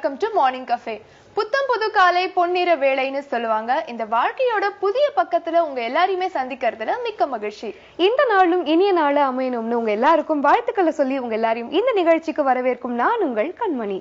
Welcome to morning cafe. புத்தம் புது காலை பொன்னிற வேளைன்னு சொல்லுவாங்க. இந்த வாழ்க்கையோட புதிய பக்கத்துல உங்க எல்லாரையுமே சந்திக்கிறதுல மிக்க மகிழ்ச்சி. இந்த நாளும் இனிய நாள் அமையணும்னு உங்க எல்லாருக்கும் வாழ்த்துக்களை சொல்லி உங்க எல்லாரையும் இந்த நிகழ்ச்சிக்கு வரவேற்கும் நான் உங்கள் கண்மணி.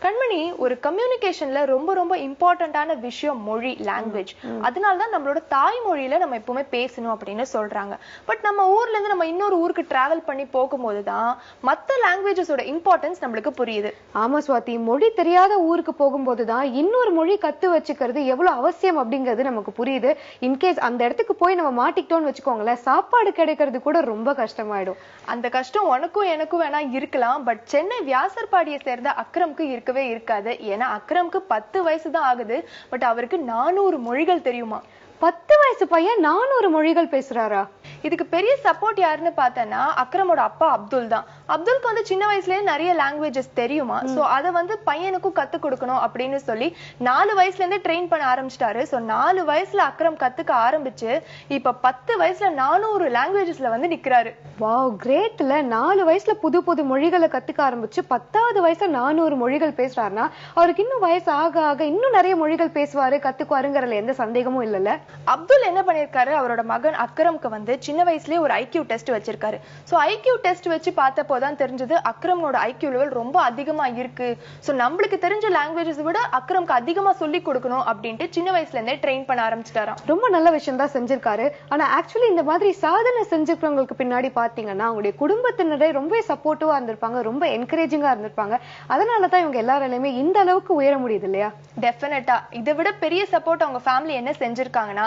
கண்மணி, ஒரு கம்யூனிகேஷன்ல ரொம்ப ரொம்ப இம்பார்ட்டன்டான விஷயம் மொழி, லாங்குவேஜ். அதனாலதான் நம்மளோட தாய்மொழியில நம்ம எப்பவுமே பேசணும் அப்படின்னு சொல்றாங்க. பட் நம்ம ஊர்ல இருந்து நம்ம இன்னொரு ஊருக்கு டிராவல் பண்ணி போகும்போதுதான் மத்த லாங்குவேஜஸோட இம்பார்ட்டன்ஸ் நம்மளுக்கு புரியுது. ஆமா சுவாதி, மொழி தெரியாத ஊருக்கு போகும்போதுதான் இன்னொரு மொழி கத்து வச்சுக்கிறது எவ்வளவு அவசியம் அப்படிங்கிறது நமக்கு புரியுது. இன்கேஸ் அந்த இடத்துக்கு போய் நம்ம மாட்டிக்கிட்டோம்னு வச்சுக்கோங்களேன், சாப்பாடு கிடைக்கிறது கூட ரொம்ப கஷ்டமாயிடும். அந்த கஷ்டம் உனக்கும் எனக்கும் வேணா இருக்கலாம். பட் சென்னை வியாசர்பாடியை சேர்ந்த அக்ரம்க்கு இருக்காது. ஏன்னா அக்ரம்க்கு 10 வயசு தான் ஆகுது. பட் அவருக்கு 400 மொழிகள் தெரியுமா. 10 வயசு பையன் 400 மொழிகள் பேசுறாரா? இதுக்கு பெரிய சப்போர்ட் யாருன்னு பார்த்தேன்னா அக்ரமோட அப்பா அப்துல் தான். அப்துல்க்கு வந்து சின்ன வயசுலயே நிறைய லாங்குவேஜஸ் தெரியுமா. சோ அதை வந்து பையனுக்கும் கத்து கொடுக்கணும் அப்படின்னு சொல்லி 4 வயசுல இருந்தே ட்ரெயின் பண்ண ஆரம்பிச்சிட்டாரு. சோ 4 வயசுல அக்ரம் கத்துக்க ஆரம்பிச்சு இப்ப 10 வயசுல 400 லாங்குவேஜஸ்ல வந்து நிக்கிறாரு. வாவ், கிரேட்ல. 4 வயசுல புது புது மொழிகளை கத்துக்க ஆரம்பிச்சு 10வது வயசுல 400 மொழிகள் பேசுறாருன்னா அவருக்கு இன்னும் வயசு ஆக ஆக இன்னும் நிறைய மொழிகள் பேசுவாரு, கத்துக்குவாருங்கிறதுல எந்த சந்தேகமும் இல்லைல்ல. அப்துல் என்ன பண்ணிருக்காரு, அவரோட மகன் அக்ரம்க்கு வந்து சின்ன வயசுலயே ஒரு ஐக்யூ டெஸ்ட் வச்சிருக்காரு. சோ ஐக்யூ டெஸ்ட் வச்சு பார்த்தப்போதான் தெரிஞ்சது அக்ரமோட ஐக்யூ லெவல் ரொம்ப அதிகமா இருக்கு. சோ நம்மளுக்கு தெரிஞ்ச லாங்குவேஜஸ் விட அக்ரம்க்கு அதிகமா சொல்லி கொடுக்கணும் அப்படின்ட்டு சின்ன வயசுல இருந்தே ட்ரெயின் பண்ண ஆரம்பிச்சிட்டாராம். ரொம்ப நல்ல விஷயம் தான் செஞ்சிருக்காரு. ஆனா ஆக்சுவலி இந்த மாதிரி சாதனை செஞ்சிருக்கிறவங்களுக்கு பின்னாடி பாத்தீங்கன்னா அவங்களுடைய குடும்பத்தினரே ரொம்ப சப்போர்ட்டிவா இருந்திருப்பாங்க, ரொம்ப என்கரேஜிங்கா இருந்திருப்பாங்க. அதனாலதான் இவங்க எல்லாராலையுமே இந்த அளவுக்கு உயர முடியுது இல்லையா? டெஃபினட்டா. இதை விட பெரிய சப்போர்ட் அவங்க ஃபேமிலி என்ன செஞ்சிருக்காங்கன்னா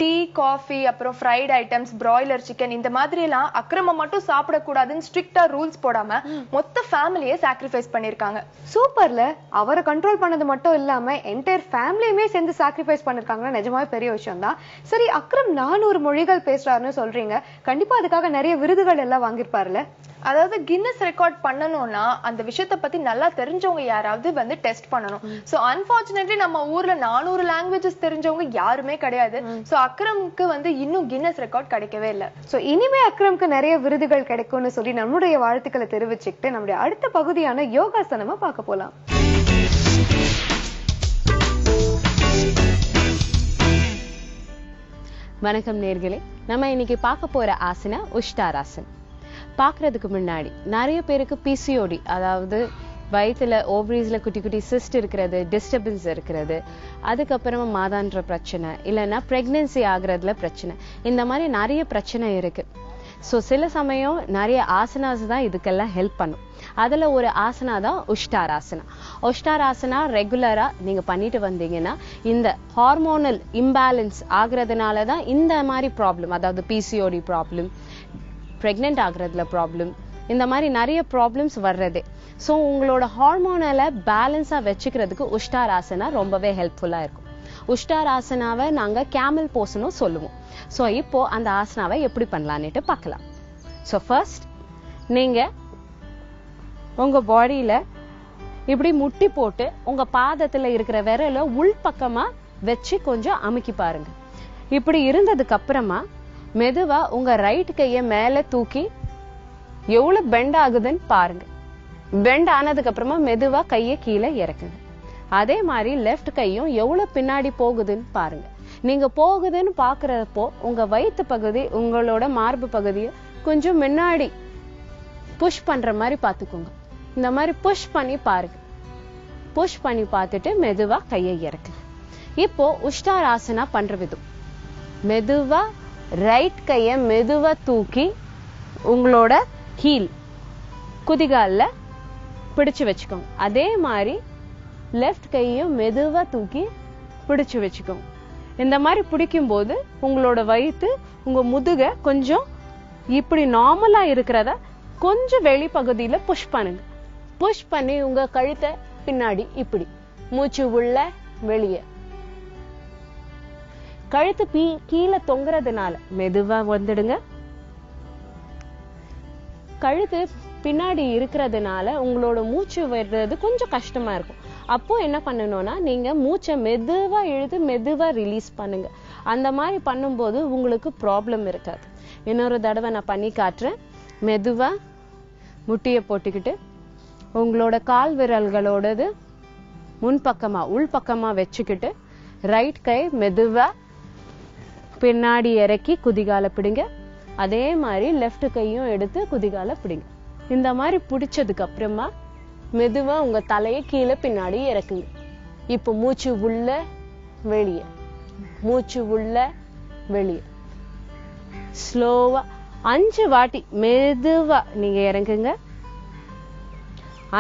டீ, காஃபி, அப்புறம் ஃப்ரைட் ஐட்டம்ஸ், பிராய்லர் சிக்கன் இந்த மாதிரி எல்லாம் அக்ரம மட்டும் சாப்பிடக்கூடாதுன்னு ஸ்ட்ரிக்டா ரூல்ஸ் போடாம மொத்த ஃபேமிலியே சாக்ரிஃபைஸ் பண்ணிருக்காங்க. சூப்பர்ல. அவரை கண்ட்ரோல் பண்ணது மட்டும் இல்லாம என்டையர் ஃபேமிலியுமே சேர்ந்து சாக்ரிஃபைஸ் பண்ணிருக்காங்கன்னா நிஜமாவே பெரிய விஷயம் தான். சரி, அக்ரம் 400 மொழிகள் பேசுறாருன்னு சொல்றீங்க, கண்டிப்பா அதுக்காக நிறைய விருதுகள் எல்லாம் வாங்கியிருப்பாருல. அதாவது கின்னஸ் ரெக்கார்ட் பண்ணணும்னா அந்த விஷயத்த பத்தி நல்லா தெரிஞ்சவங்க யாராவது வந்து டெஸ்ட் பண்ணணும். சோ அன்பார்ச்சுனேட்லி நம்ம ஊர்ல 400 லாங்குவேஜஸ் தெரிஞ்சவங்க யாருமே கிடையாது. சோ அக்ரம்க்கு வந்து இன்னும் கின்னஸ் ரெக்கார்ட் கிடைக்கவே இல்லை. சோ இனிமே அக்ரம்க்கு நிறைய விருதுகள் கிடைக்கும்னு சொல்லி நம்மளுடைய வாழ்த்துக்களை தெரிவிச்சுக்கிட்டு நம்முடைய அடுத்த பகுதியான யோகாசனமா பார்க்க போலாம். வணக்கம் நேர்களே, நம்ம இன்னைக்கு பார்க்க போற ஆசனா உஷ்டாராசன். பாக்குறதுக்கு முன்னாடி நிறைய பேருக்கு பிசிஓடி, அதாவது வயிற்றுல ஓவரீஸ்ல குட்டி குட்டி சிஸ்ட் இருக்கிறது, டிஸ்டர்பன்ஸ் இருக்கிறது, அதுக்கப்புறமா மாதான்ற பிரச்சனை, இல்லைன்னா பிரெக்னன்சி ஆகுறதுல பிரச்சனை, இந்த மாதிரி நிறைய பிரச்சனை இருக்கு. ஸோ சில சமயம் நிறைய ஆசனாஸ் தான் இதுக்கெல்லாம் ஹெல்ப் பண்ணும். அதுல ஒரு ஆசனா தான் உஷ்டாராசனா. உஷ்டாராசனா ரெகுலரா நீங்க பண்ணிட்டு வந்தீங்கன்னா இந்த ஹார்மோனல் இம்பேலன்ஸ் ஆகுறதுனால தான் இந்த மாதிரி ப்ராப்ளம், அதாவது பிசிஓடி ப்ராப்ளம், பிரெக்னென்ட் ஆகுறதுல ப்ராப்ளம், இந்த மாதிரி நிறைய ப்ராப்ளம்ஸ் வர்றதே. ஸோ உங்களோட ஹார்மோனலை பேலன்ஸா வச்சுக்கிறதுக்கு உஷ்டாராசனா ரொம்பவே ஹெல்ப்ஃபுல்லா இருக்கும். உஷ்டாராசனாவை நாங்க கேமல் போஸ்னும் சொல்லுவோம். ஸோ இப்போ அந்த ஆசனாவை எப்படி பண்ணலான்னுட்டு பார்க்கலாம். ஸோ ஃபர்ஸ்ட் நீங்க உங்க பாடியில இப்படி முட்டி போட்டு உங்க பாதத்துல இருக்கிற விரல உள் பக்கமா வச்சு கொஞ்சம் அமுக்கி பாருங்க. இப்படி இருந்ததுக்கு அப்புறமா மெதுவா உங்க ரைட் கைய மேல தூக்கி எவ்வளவு பெண்ட் ஆகுதுன்னு பாருங்க. பெண்ட் ஆனதுக்கு அப்புறமா மெதுவா கைய கீழே இறக்குங்க. அதே மாதிரி லெஃப்ட் கையும் எவ்வளவு பின்னாடி போகுதுன்னு பாருங்க. நீங்க போகுதுன்னு பாக்குறப்போ உங்க வயிற்று பகுதி, உங்களோட மார்பு பகுதியை கொஞ்சம் முன்னாடி புஷ் பண்ற மாதிரி பாத்துக்கோங்க. இந்த மாதிரி புஷ் பண்ணி பாருங்க. புஷ் பண்ணி பார்த்துட்டு மெதுவா கையை இறக்குங்க. இப்போ உஷ்டாராசனா பண்ற விதம், மெதுவா ரைட் கைய மெதுவா தூக்கி உங்களோட ஹீல் குதிகால்ல பிடிச்சு வச்சுக்கோங்க. அதே மாதிரி லெஃப்ட் கையும் மெதுவா தூக்கி பிடிச்சு வச்சுக்கோங்க. இந்த மாதிரி பிடிக்கும் போது உங்களோட வயிற்று, உங்க முதுக கொஞ்சம் இப்படி நார்மலா இருக்கிறத கொஞ்சம் வெளிப்பகுதியில புஷ் பண்ணுங்க. புஷ் பண்ணி உங்க கழுத்தை பின்னாடி இப்படி மூச்சு உள்ள வெளியே, கழுத்து கீழே தொங்குறதுனால மெதுவா வந்துடுங்க. கழுத்து பின்னாடி இருக்கிறதுனால உங்களோட மூச்சு வர்றது கொஞ்சம் கஷ்டமா இருக்கும். அப்போ என்ன பண்ணணும்னா நீங்க மூச்சை மெதுவா இழுத்து மெதுவா ரிலீஸ் பண்ணுங்க. அந்த மாதிரி பண்ணும்போது உங்களுக்கு ப்ராப்ளம் இருக்காது. இன்னொரு தடவை நான் பண்ணி காட்டுறேன். மெதுவா முட்டியை போட்டுக்கிட்டு உங்களோட கால் விரல்களோடது முன்பக்கமா உள்பக்கமா வச்சுக்கிட்டு ரைட் கை மெதுவா பின்னாடி இறக்கி குதிகால பிடிங்க. அதே மாதிரி லெஃப்ட் கையும் எடுத்து குதிகால பிடிங்க. இந்த மாதிரி பிடிச்சதுக்கு அப்புறமா மெதுவா உங்க தலையை கீழே பின்னாடி இறக்குங்க. இப்போ மூச்சு உள்ள வெளியே, மூச்சு உள்ள வெளியே. ஸ்லோவா 5 வாட்டி மெதுவா நீங்க இறங்குங்க.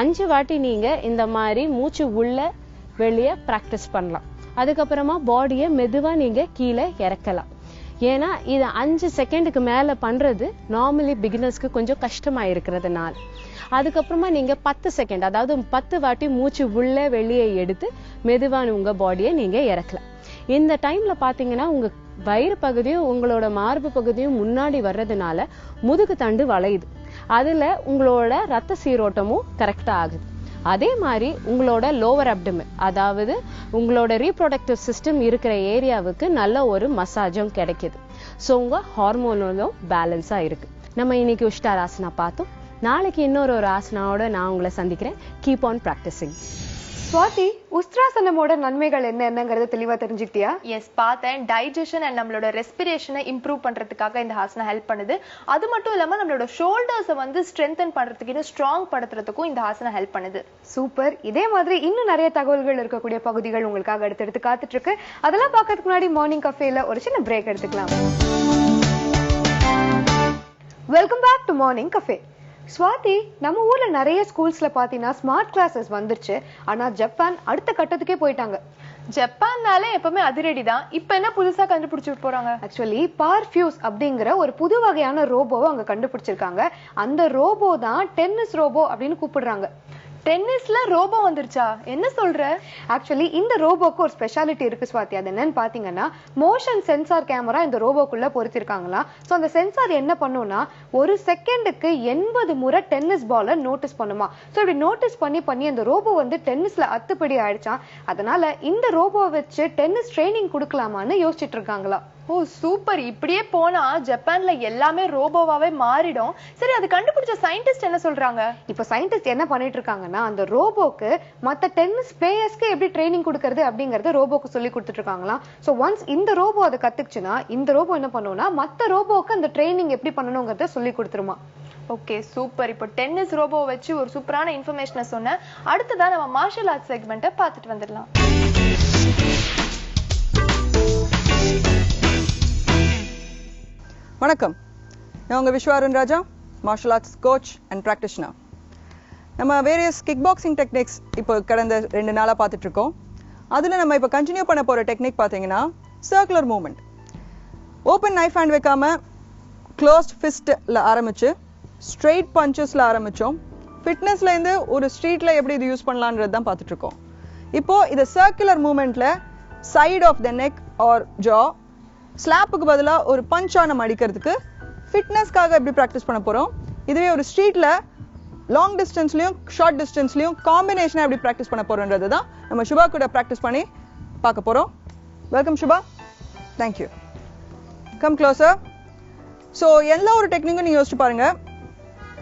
5 வாட்டி நீங்க இந்த மாதிரி மூச்சு உள்ள வெளியே பிராக்டிஸ் பண்ணலாம். அதுக்கப்புறமா பாடியை மெதுவா நீங்க கீழே இறக்கலாம். ஏன்னா இது 5 செகண்டுக்கு மேல பண்றது நார்மலி பிகினர்ஸ்க்கு கொஞ்சம் கஷ்டமா இருக்கிறதுனால. அதுக்கப்புறமா நீங்க 10 செகண்ட், அதாவது 10 வாட்டி மூச்சு உள்ள வெளியே எடுத்து மெதுவா உங்க பாடியை நீங்க இறக்கலாம். இந்த டைம்ல பாத்தீங்கன்னா உங்க வயிறு பகுதியும் உங்களோட மார்பு பகுதியும் முன்னாடி வர்றதுனால முதுகு தண்டு வளையுது. அதுல உங்களோட ரத்த சீரோட்டமும் கரெக்டா ஆகுது. அதே மாதிரி உங்களோட லோவர் அப்டமன், அதாவது உங்களோட ரீப்ரொடக்டிவ் சிஸ்டம் இருக்கிற ஏரியாவுக்கு நல்ல ஒரு மசாஜும் கிடைக்குது. ஸோ உங்க ஹார்மோனும் பேலன்ஸா இருக்கு. நம்ம இன்னைக்கு உஷ்டாராசனா பார்த்தோம். நாளைக்கு இன்னொரு ஆசனாவோட நான் உங்களை சந்திக்கிறேன். Keep on practicing. ஸ்வாதி, உஸ்திராசனமோட நன்மைகள் என்னங்கறத தெளிவா தெரிஞ்சுக்கிட்டியா? எஸ், பார்த்தேன். டைஜஷன் அண்ட் நம்மளோட ரெஸ்பிரேஷனை இம்ப்ரூவ் பண்றதுக்காக இந்த ஆசனா ஹெல்ப் பண்ணுது. அது மட்டும் இல்லாம நம்மளோட ஷோல்டர்ஸை வந்து ஸ்ட்ரென்தன் பண்றதுக்கு, இன்னும் ஸ்ட்ராங் படுத்துறதுக்கும் இந்த ஆசனா ஹெல்ப் பண்ணுது. சூப்பர். இதே மாதிரி இன்னும் நிறைய தகவல்கள் இருக்கக்கூடிய பகுதிகள் உங்களுக்காக அடுத்தடுத்து காத்துட்டு இருக்கு. அதெல்லாம் பார்க்கறதுக்கு முன்னாடி மார்னிங் கஃபேல ஒரு சின்ன பிரேக் எடுத்துக்கலாம். Welcome back to morning cafe. Swathi, நம்ம ஊர்ல நிறைய ஸ்கூல்ஸ்ல பாத்தீங்கன்னா ஸ்மார்ட் கிளாஸஸ் வந்துருச்சு. ஆனா ஜப்பான் அடுத்த கட்டத்துக்கே போயிட்டாங்க. ஜப்பான்னாலே எப்பவுமே அதிரடி தான். இப்ப என்ன புதுசா கண்டுபிடிச்சிட்டு போறாங்க? ஆக்சுவலி பார்ஃபியூஸ் அப்படிங்கிற ஒரு புது வகையான ரோபோவை அங்க கண்டுபிடிச்சிருக்காங்க. அந்த ரோபோ தான் டென்னிஸ் ரோபோ அப்படின்னு கூப்பிடுறாங்க. டென்னிஸ்ல ரோபோ வந்துருச்சா? என்ன சொல்ற? ஆக்சுவலி இந்த ரோபோக்கு ஒரு ஸ்பெஷாலிட்டி இருக்கு ஸ்வாதி. அது என்னன்னு பாத்தீங்கன்னா மோஷன் சென்சார் கேமரா இந்த ரோபோக்குள்ள பொருத்திருக்காங்களா. சோ அந்த சென்சார் என்ன பண்ணும்னா ஒரு செகண்டுக்கு 80 முறை டென்னிஸ் பால நோட்டீஸ் பண்ணுமா. சோ இப்படி நோட்டீஸ் பண்ணி அந்த ரோபோ வந்து டென்னிஸ்ல அத்துப்படி ஆயிடுச்சான். அதனால இந்த ரோபோ வச்சு டென்னிஸ் ட்ரைனிங் கொடுக்கலாமான்னு யோசிச்சுட்டு இருக்காங்களா. ஓ சூப்பர். இப்படியே போனா ஜப்பான்ல எல்லாமே ரோபோவாவே மாறிடும். சரி, அது கண்டுபிடிச்ச சயின்டிஸ்ட் என்ன சொல்றாங்க? இப்ப சயின்டிஸ்ட் என்ன பண்ணிட்டு இருக்காங்கன்னா அந்த ரோபோக்கு மத்த டென்னிஸ் பிளேயர்ஸ்க்கு எப்படி ட்ரைனிங் கொடுக்கறது அப்படிங்கறத ரோபோக்கு சொல்லி கொடுத்துட்டு இருக்காங்களாம். சோ ஒன்ஸ் இந்த ரோபோ அதை கத்துக்குச்சுன்னா இந்த ரோபோ என்ன பண்ணும்னா மத்த ரோபோக்கு அந்த ட்ரைனிங் எப்படி பண்ணணுங்கிறத சொல்லி கொடுத்துருமா. Okay super. இப்போ டென்னிஸ் ரோபோ வச்சு ஒரு சூப்பரான இன்ஃபர்மேஷனை சொன்ன. அடுத்ததான் நம்ம மார்ஷல் ஆர்ட்ஸ் செக்மெண்ட்டை பார்த்துட்டு வந்துடலாம். வணக்கம், நான் உங்கள் Viswa Arun Raja, martial arts coach and practitioner. நம்ம வேரியஸ் கிக் பாக்ஸிங் டெக்னிக்ஸ் இப்போ கடந்த 2 நாளாக பார்த்துட்ருக்கோம். அதில் நம்ம இப்போ கண்டினியூ பண்ண போகிற டெக்னிக் பார்த்தீங்கன்னா circular movement. Open knife hand வைக்காமல் க்ளோஸ்ட் ஃபிஸ்ட்டில் ஆரம்பித்து ஸ்ட்ரெயிட் பஞ்சஸில் ஆரம்பித்தோம். ஃபிட்னஸ்லேருந்து ஒரு ஸ்ட்ரீட்டில் எப்படி இது யூஸ் பண்ணலான்றது தான் பார்த்துட்ருக்கோம். இப்போது இது சர்க்குலர் மூவ்மெண்ட்டில் side of the neck or jaw ஸ்லாப்புக்கு பதிலாக ஒரு பஞ்சாக நம்ம அடிக்கிறதுக்கு ஃபிட்னஸ்க்காக எப்படி ப்ராக்டிஸ் பண்ண போகிறோம். இதுவே ஒரு ஸ்ட்ரீட்டில் லாங் டிஸ்டன்ஸ்லையும் ஷார்ட் டிஸ்டன்ஸ்லையும் காம்பினேஷனாக எப்படி ப்ராக்டிஸ் பண்ண போகிறோன்றது தான் நம்ம சுபா கூட ப்ராக்டிஸ் பண்ணி பார்க்க போகிறோம். Welcome Subha. Thank you. Come closer. So எல்லா ஒரு டெக்னிக்கும் நீங்கள் யோசிச்சு பாருங்கள்.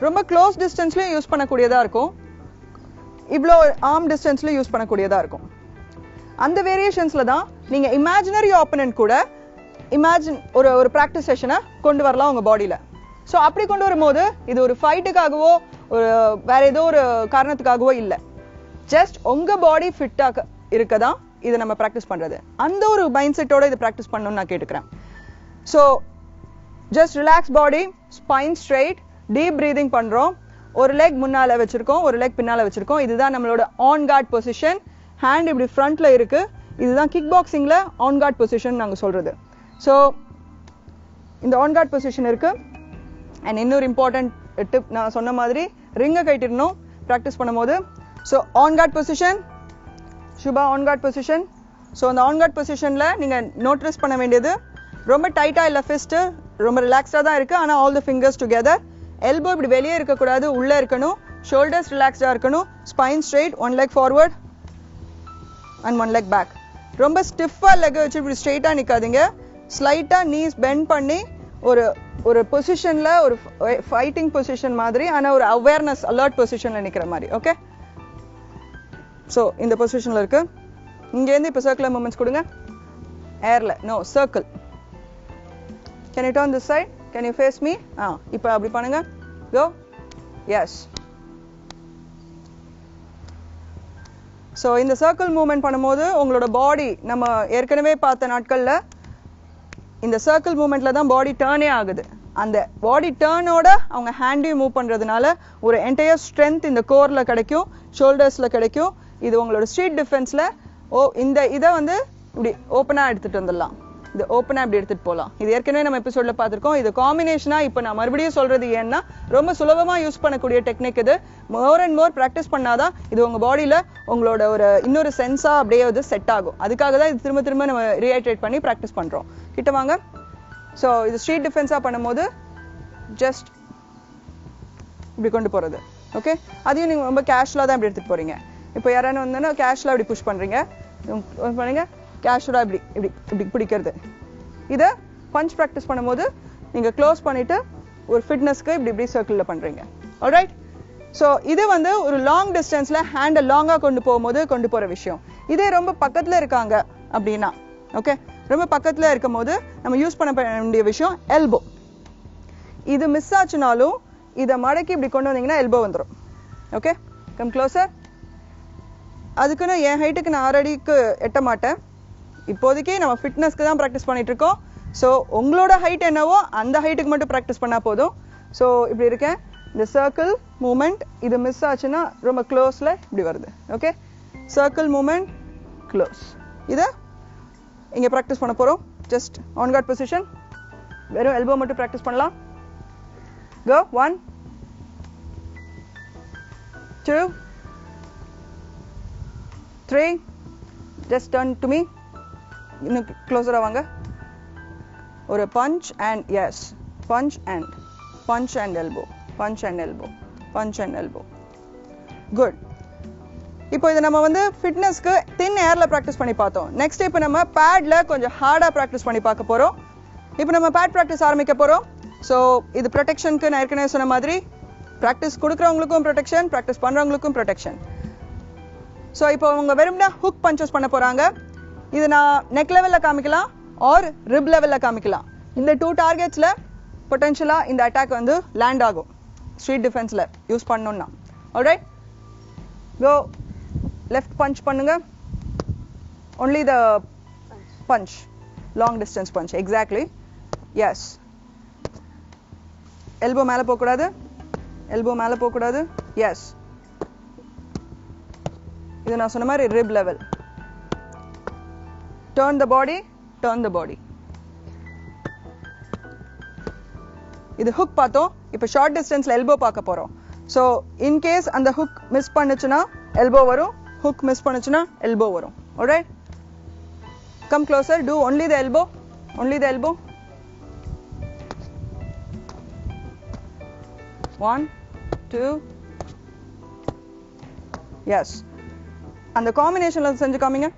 ரொம்ப க்ளோஸ் டிஸ்டன்ஸ்லையும் யூஸ் பண்ணக்கூடியதாக இருக்கும், இவ்வளோ ஆர்ம் டிஸ்டன்ஸ்லையும் யூஸ் பண்ணக்கூடியதாக இருக்கும். அந்த வேரியேஷன்ஸில் தான் நீங்கள் இமேஜினரி ஆப்பனன்ட் கூட ஒரு ப்ராக்டிஸ் செஷனை கொண்டு வரலாம் உங்க பாடியில. ஸோ அப்படி கொண்டு வரும்போது இது ஒரு ஃபைட்டுக்காகவோ வேற ஏதோ ஒரு காரணத்துக்காகவோ இல்லை, ஜஸ்ட் உங்க பாடி ஃபிட்டாக இருக்கதான் இதை நம்ம ப்ராக்டிஸ் பண்றது. அந்த ஒரு மைண்ட் செட்டோட இதை ப்ராக்டிஸ் பண்ணணும்னு நான் கேட்டுக்கிறேன். ஸோ ஜஸ்ட் ரிலாக்ஸ் பாடி, ஸ்பைன் ஸ்ட்ரெயிட், டீப் பிரீதிங் பண்றோம். ஒரு லெக் முன்னால வச்சிருக்கோம், ஒரு லெக் பின்னால வச்சிருக்கோம். இதுதான் நம்மளோட ஆன் கார்ட் பொசிஷன். ஹேண்ட் இப்படி ஃப்ரண்ட்ல இருக்கு. இதுதான் கிக் பாக்ஸிங்ல ஆன் கார்ட் பொசிஷன் நாங்கள் சொல்றது. ஸோ இந்த ஆன் கார்ட் பொசிஷன் இருக்கு. அண்ட் இன்னொரு இம்பார்ட்டன்ட் டிப், நான் சொன்ன மாதிரி ரிங்கை கட்டிடணும் ப்ராக்டிஸ் பண்ணும்போது. So on guard position, Subha on guard position. So அந்த ஆன் கார்ட் பொசிஷனில் நீங்கள் நோட்டீஸ் பண்ண வேண்டியது ரொம்ப டைட்டாக இல்லை, ஃபிஸ்ட்டு ரொம்ப ரிலாக்ஸ்டாக தான் இருக்குது. ஆனால் all the fingers together. Elbow இப்படி வெளியே இருக்கக்கூடாது, உள்ளே இருக்கணும். ஷோல்டர்ஸ் ரிலாக்ஸ்டாக இருக்கணும். Spine straight, 1 leg forward and 1 leg back. ரொம்ப ஸ்டிஃபாக லெக்கை வச்சு இப்படி ஸ்ட்ரெயிட்டாக நிற்காதீங்க. ஸ்லைட்டா நீஸ் பெண்ட் பண்ணி ஒரு பொசிஷன்ல ஒரு ஃபைட்டிங் பொசிஷன் மாதிரி, ஆனா ஒரு அவேர்னஸ் அலர்ட் பொசிஷன்ல நிக்கிற மாதிரி. ஓகே, ஸோ இந்த பொசிஷன்ல இருக்கு. இங்கேருந்து இப்போ சர்க்குலர் மூமெண்ட்ஸ் கொடுங்க. ஏர்ல no circle. Can you turn this side? Can you face me? இப்போ அப்படி பண்ணுங்க. கோ. எஸ். ஸோ இந்த சர்க்கிள் மூவ்மெண்ட் பண்ணும்போது உங்களோட பாடி நம்ம ஏற்கனவே பார்த்த நாட்கள்ல இந்த சர்க்கிள் மூவ்மெண்ட்ல தான் பாடி டர்னே ஆகுது. அந்த பாடி டர்னோட அவங்க ஹேண்டையும் மூவ் பண்றதுனால ஒரு என்டையர் ஸ்ட்ரென்த் இந்த கோர்ல கிடைக்கும், ஷோல்டர்ஸ்ல கிடைக்கும். இது உங்களோட ஸ்ட்ரீட் டிஃபென்ஸ்ல இந்த இதை வந்து இப்படி ஓப்பனா எடுத்துட்டு வந்துடலாம். இது ஓப்பனா இப்படி எடுத்துட்டு போகலாம். இது ஏற்கனவே நம்ம எபிசோட்ல பார்த்திருக்கோம். இது காம்பினேஷனா இப்போ நான் மறுபடியும் சொல்றது ஏன்னா ரொம்ப சுலபமா யூஸ் பண்ணக்கூடிய டெக்னிக் இது. மோர் அண்ட் மோர் ப்ராக்டிஸ் பண்ணாதான் இது உங்க பாடியில உங்களோட ஒரு இன்னொரு சென்ஸா அப்படியே வந்து செட் ஆகும். அதுக்காக தான் இது திரும்ப திரும்ப நம்ம ரீஹைட்ரேட் பண்ணி ப்ராக்டிஸ் பண்றோம். கிட்ட வாங்க. ஸோ இது ஸ்ட்ரீட் டிஃபென்ஸா பண்ணும்போது ஜஸ்ட் இப்படி கொண்டு போறது. ஓகே, அதையும் நீங்க ரொம்ப கேஷுவலா தான் இப்படி எடுத்துட்டு போறீங்க. இப்போ யாரானு வந்தோன்னா கேஷுவலா இப்படி புஷ் பண்றீங்க, பண்ணுங்க. கேஷுவலா இப்படி இப்படி இப்படி பிடிக்கிறது. இதை பஞ்ச் ப்ராக்டிஸ் பண்ணும்போது நீங்க க்ளோஸ் பண்ணிட்டு ஒரு ஃபிட்னஸ்க்கு இப்படி இப்படி சர்க்கிள்ல பண்றீங்க. ஆல்ரைட். ஸோ இது வந்து ஒரு லாங் டிஸ்டன்ஸ்ல ஹேண்டை லாங்கா கொண்டு போகும்போது கொண்டு போற விஷயம். இதே ரொம்ப பக்கத்துல இருக்காங்க அப்படின்னா, ஓகே, ரொம்ப பக்கத்துல இருக்கும் போது நம்ம யூஸ் பண்ண வேண்டிய விஷயம் எல்போ. இது மிஸ் ஆச்சுனாலும் இதை மடக்கி இப்படி கொண்டு வந்தீங்கன்னா எல்போ வந்துடும். Okay, come closer. அதுக்குன்னு என் ஹைட்டுக்கு நான் 6 அடிக்கு எட்ட மாட்டேன். இப்போதைக்கு நம்ம ஃபிட்னஸ்க்கு தான் ப்ராக்டிஸ் பண்ணிட்டு இருக்கோம். ஸோ உங்களோட ஹைட் என்னவோ அந்த ஹைட்டுக்கு மட்டும் ப்ராக்டிஸ் பண்ணா போதும். ஸோ இப்படி இருக்கேன். இந்த சர்க்கிள் மூமெண்ட் இது மிஸ் ஆச்சுன்னா ரொம்ப க்ளோஸ்ல இப்படி வருது. Okay, circle movement close. இதை இங்க ப்ராக்டிஸ் பண்ண போறோம். Just on guard position. வெறும் எல்போ மட்டும் ப்ராக்டிஸ் பண்ணலாம். Go. 1 2 3. just turn to me. இன்னும் க்ளோஸரா வாங்க. ஒரு punch and yes, punch and elbow, punch and elbow, punch and elbow. Good. இப்போ இதை நம்ம வந்து ஃபிட்னஸ்க்கு தின் ஏர்ல ப்ராக்டிஸ் பண்ணி பார்த்தோம். நெக்ஸ்ட் இப்போ நம்ம பேட்ல கொஞ்சம் ஹார்டா ப்ராக்டிஸ் பண்ணி பார்க்க போறோம். இப்போ நம்ம பேட் ப்ராக்டிஸ் ஆரம்பிக்க போறோம். ஸோ இது ப்ரொடெக்ஷனுக்கு நான் ஏற்கனவே சொன்ன மாதிரி ப்ராக்டிஸ் கொடுக்குறவங்களுக்கும் ப்ரொடெக்ஷன், ப்ராக்டிஸ் பண்றவங்களுக்கும் ப்ரொடெக்ஷன். ஸோ இப்போ அவங்க வெறும்னா ஹுக் பஞ்சஸ் பண்ண போறாங்க. இது நான் நெக் லெவல்ல காமிக்கலாம் ஆர் ரிப் லெவல்ல காமிக்கலாம். இந்த 2 டார்கெட்ஸ்ல பொட்டன்ஷியலா இந்த அட்டாக் வந்து லேண்ட் ஆகும் ஸ்ட்ரீட் டிஃபென்ஸ்ல யூஸ் பண்ணணும்னா. Alright, go. லெஃப்ட் பஞ்ச் பண்ணுங்க. Only the punch, long distance punch. Exactly. Yes. Elbow மேல போக கூடாது, எல்போ மேல போக கூடாது. எஸ். இது நான் சொன்ன மாதிரி rib level. turn the body, turn the body. இது ஹுக் பார்த்தோம். இப்போ ஷார்ட் டிஸ்டன்ஸ்ல எல்போ பார்க்க போறோம். ஸோ இன் கேஸ் அந்த ஹுக் மிஸ் பண்ணுச்சுன்னா எல்போ வரும், ஹுக் மிஸ் பண்ணுச்சுன்னா எல்போ வரும். Alright, come closer. Do only the elbow, only the elbow. 1 2. Yes. அந்த காம்பினேஷன்ல செஞ்சு காமிங்க.